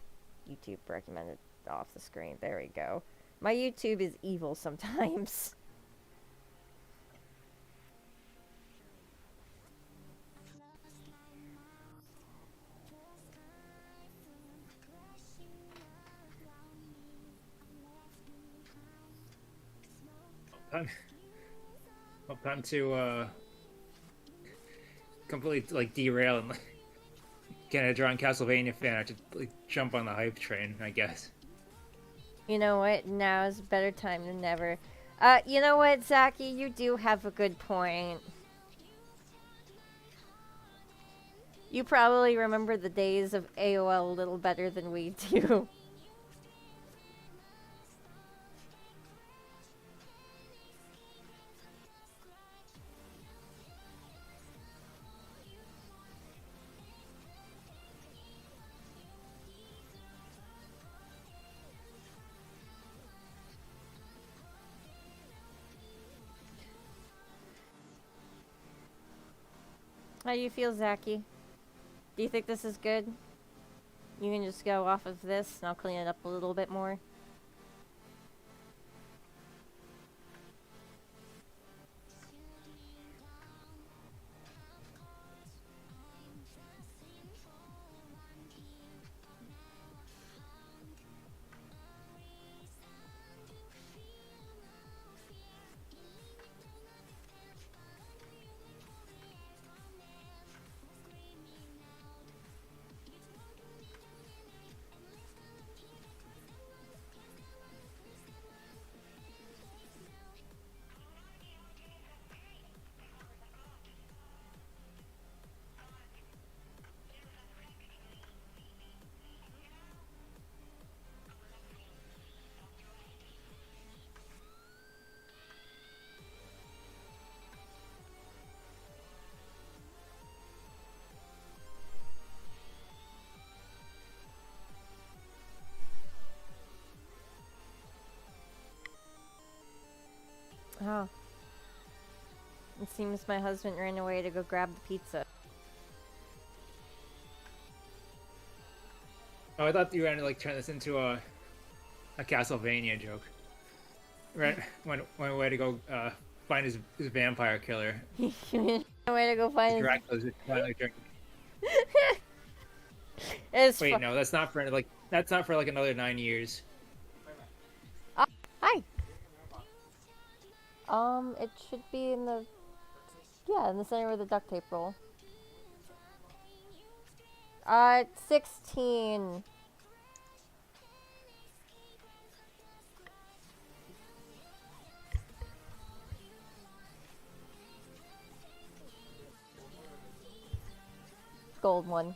YouTube recommended off the screen. There we go. My YouTube is evil sometimes. Time to completely like derail and like, get a drawn Castlevania fan. I have to like, jump on the hype train, I guess. You know what? Now is a better time than ever. You know what, Zaki? You do have a good point. You probably remember the days of AOL a little better than we do. How do you feel, Zaki? Do you think this is good? You can just go off of this and I'll clean it up a little bit more. seems my husband ran away to go grab the pizza. Oh, I thought you were gonna like turn this into a Castlevania joke. Right, went away to go find his vampire killer. He ran away to go find his... Dracula's finally drinking. It's Wait, no, that's not for like another 9 years. Hi. It should be in the... Yeah, in the center of the duct tape roll. 16. Gold one.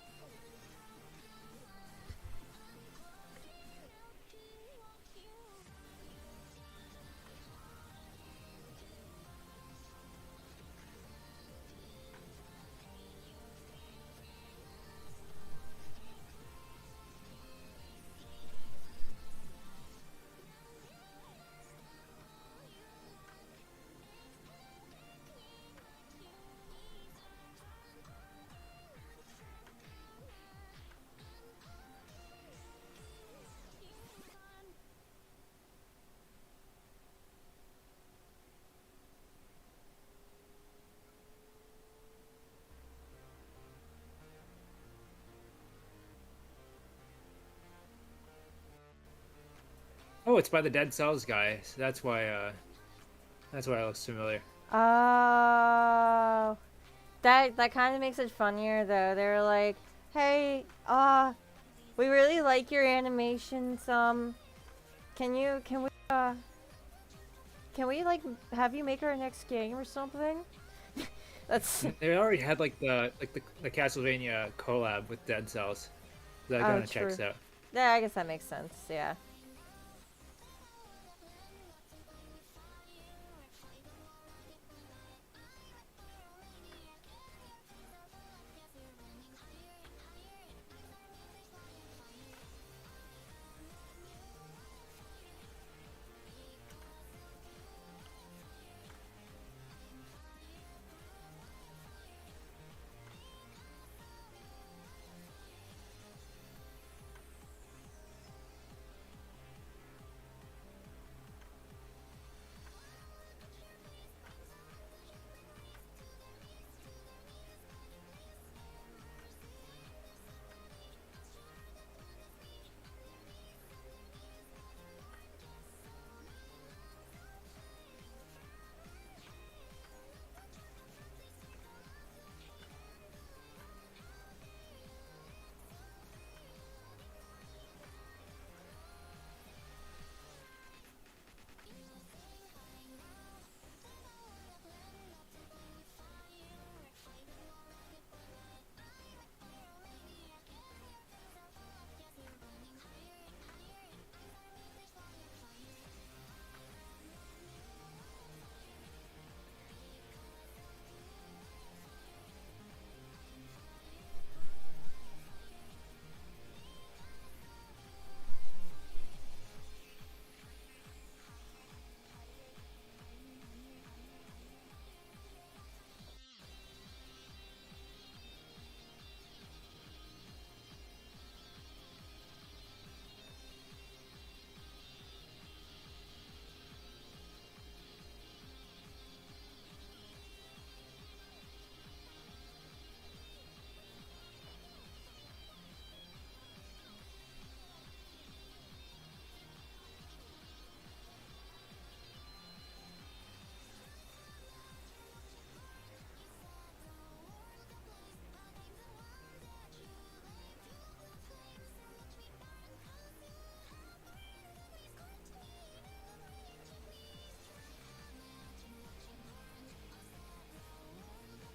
Oh, it's by the Dead Cells guy. So that's why it looks familiar. Oh, that kind of makes it funnier though. They're like, "Hey, we really like your animations. Can we like have you make our next game or something?" That's They already had like the Castlevania collab with Dead Cells. That kind of checks true. out. Yeah, I guess that makes sense. Yeah.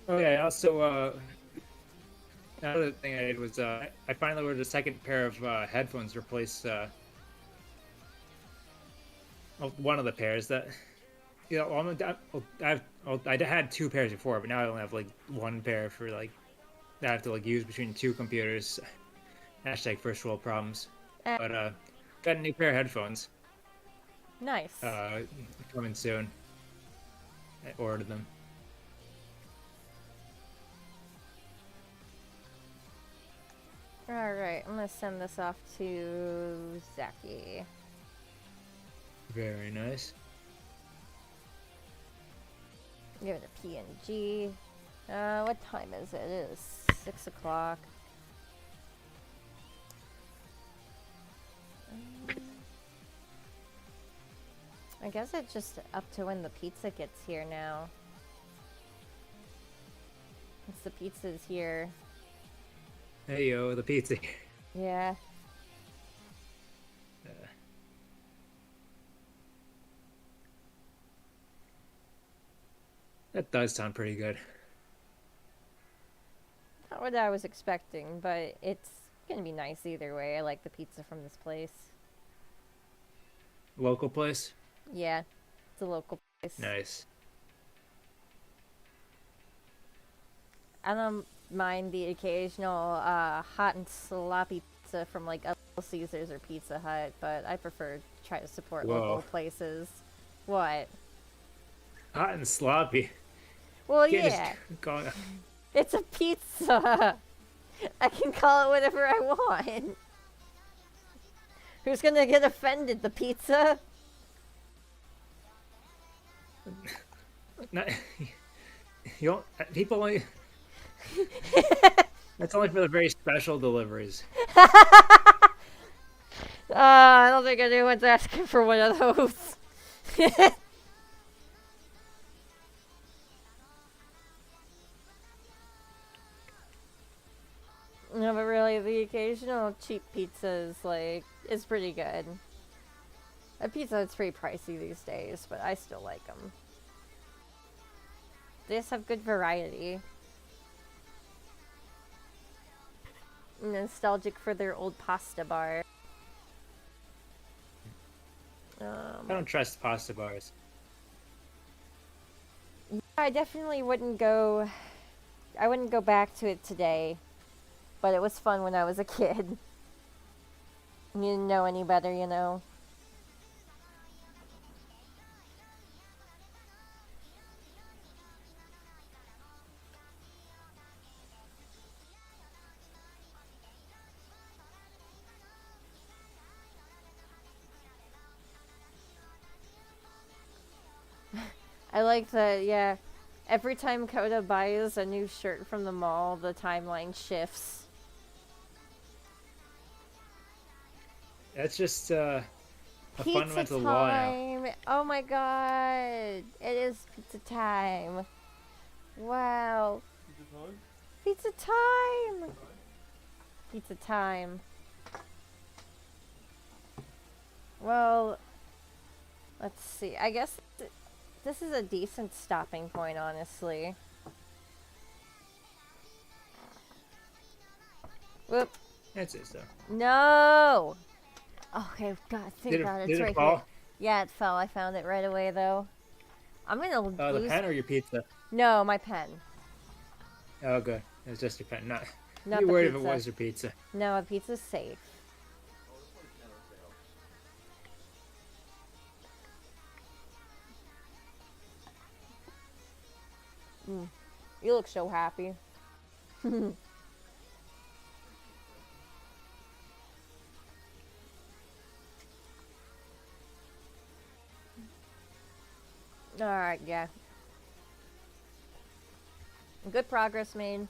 Oh yeah. Also, another thing I did was I finally ordered a second pair of headphones to replace well, one of the pairs that I had two pairs before, but now I only have like one pair for like that I have to like use between two computers. Hashtag first world problems. But got a new pair of headphones. Nice. Coming soon. I ordered them. Alright, I'm gonna send this off to Zaki. Very nice. Give it a PNG. What time is it? It is 6 o'clock. I guess it's just up to when the pizza gets here now. Once the pizza's here. Hey yo, the pizza. Yeah. That does sound pretty good. Not what I was expecting, but it's gonna be nice either way. I like the pizza from this place. Local place? Yeah, it's a local place. Nice. I don't mind the occasional hot and sloppy pizza from like Little Caesars or Pizza Hut, but I prefer to try to support Whoa. local places. What? Hot and sloppy. Well, Can't yeah, just call it- it's a pizza. I can call it whatever I want. Who's gonna get offended? The pizza? Not, you don't, people only. That's only for the very special deliveries. I don't think anyone's asking for one of those. No, but really, the occasional cheap pizza is pretty good. A pizza that's pretty pricey these days, but I still like them. They just have good variety. Nostalgic for their old pasta bar. I don't trust pasta bars. I definitely wouldn't go. I wouldn't go back to it today, but it was fun when I was a kid. You didn't know any better, you know. I like that, yeah. Every time Coda buys a new shirt from the mall, the timeline shifts. That's just a Pizza fundamental law now. time! Oh my god! It is pizza time! Wow! Pizza time! Pizza time. Well, let's see. I guess this is a decent stopping point, honestly. Whoop. That's it, though. No! Okay, God, thank Did God, it, it's did it right fall? here. Yeah, it fell. I found it right away, though. I'm gonna The lose. pen or your pizza? No, my pen. Oh, good. It was just your pen. Not Not you the worried pizza. if it was your pizza. No, a pizza's safe. You look so happy. Alright, yeah. Good progress made.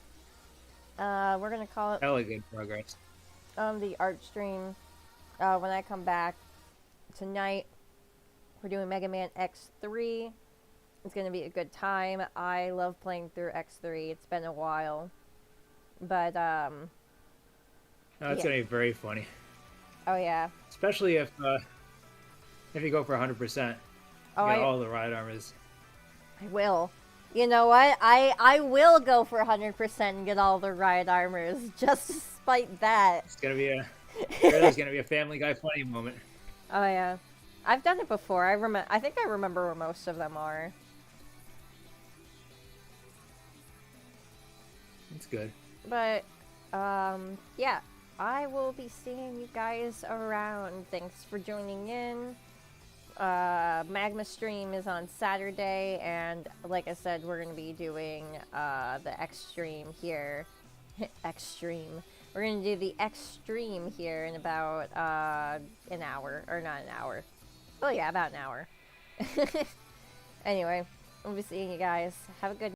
We're gonna call it Hella good progress. on the art stream. When I come back tonight, we're doing Mega Man X3. It's gonna be a good time. I love playing through X3. It's been a while. But, Oh, that's Yeah. gonna be very funny, oh yeah. especially if you go for 100%. Oh, You get I all the ride armors. will. You know what? I will go for 100% and get all the riot armors, just despite that. It's gonna be a there's gonna be a Family Guy funny moment. Oh yeah. I've done it before. I think I remember where most of them are. It's good. But, yeah. I will be seeing you guys around. Thanks for joining in. Magma stream is on Saturday, and like I said, we're going to be doing, the X stream here. X stream. We're gonna do the extreme here in about an hour, or not an hour. Well, yeah, about an hour. Anyway, I'll be seeing you guys. Have a good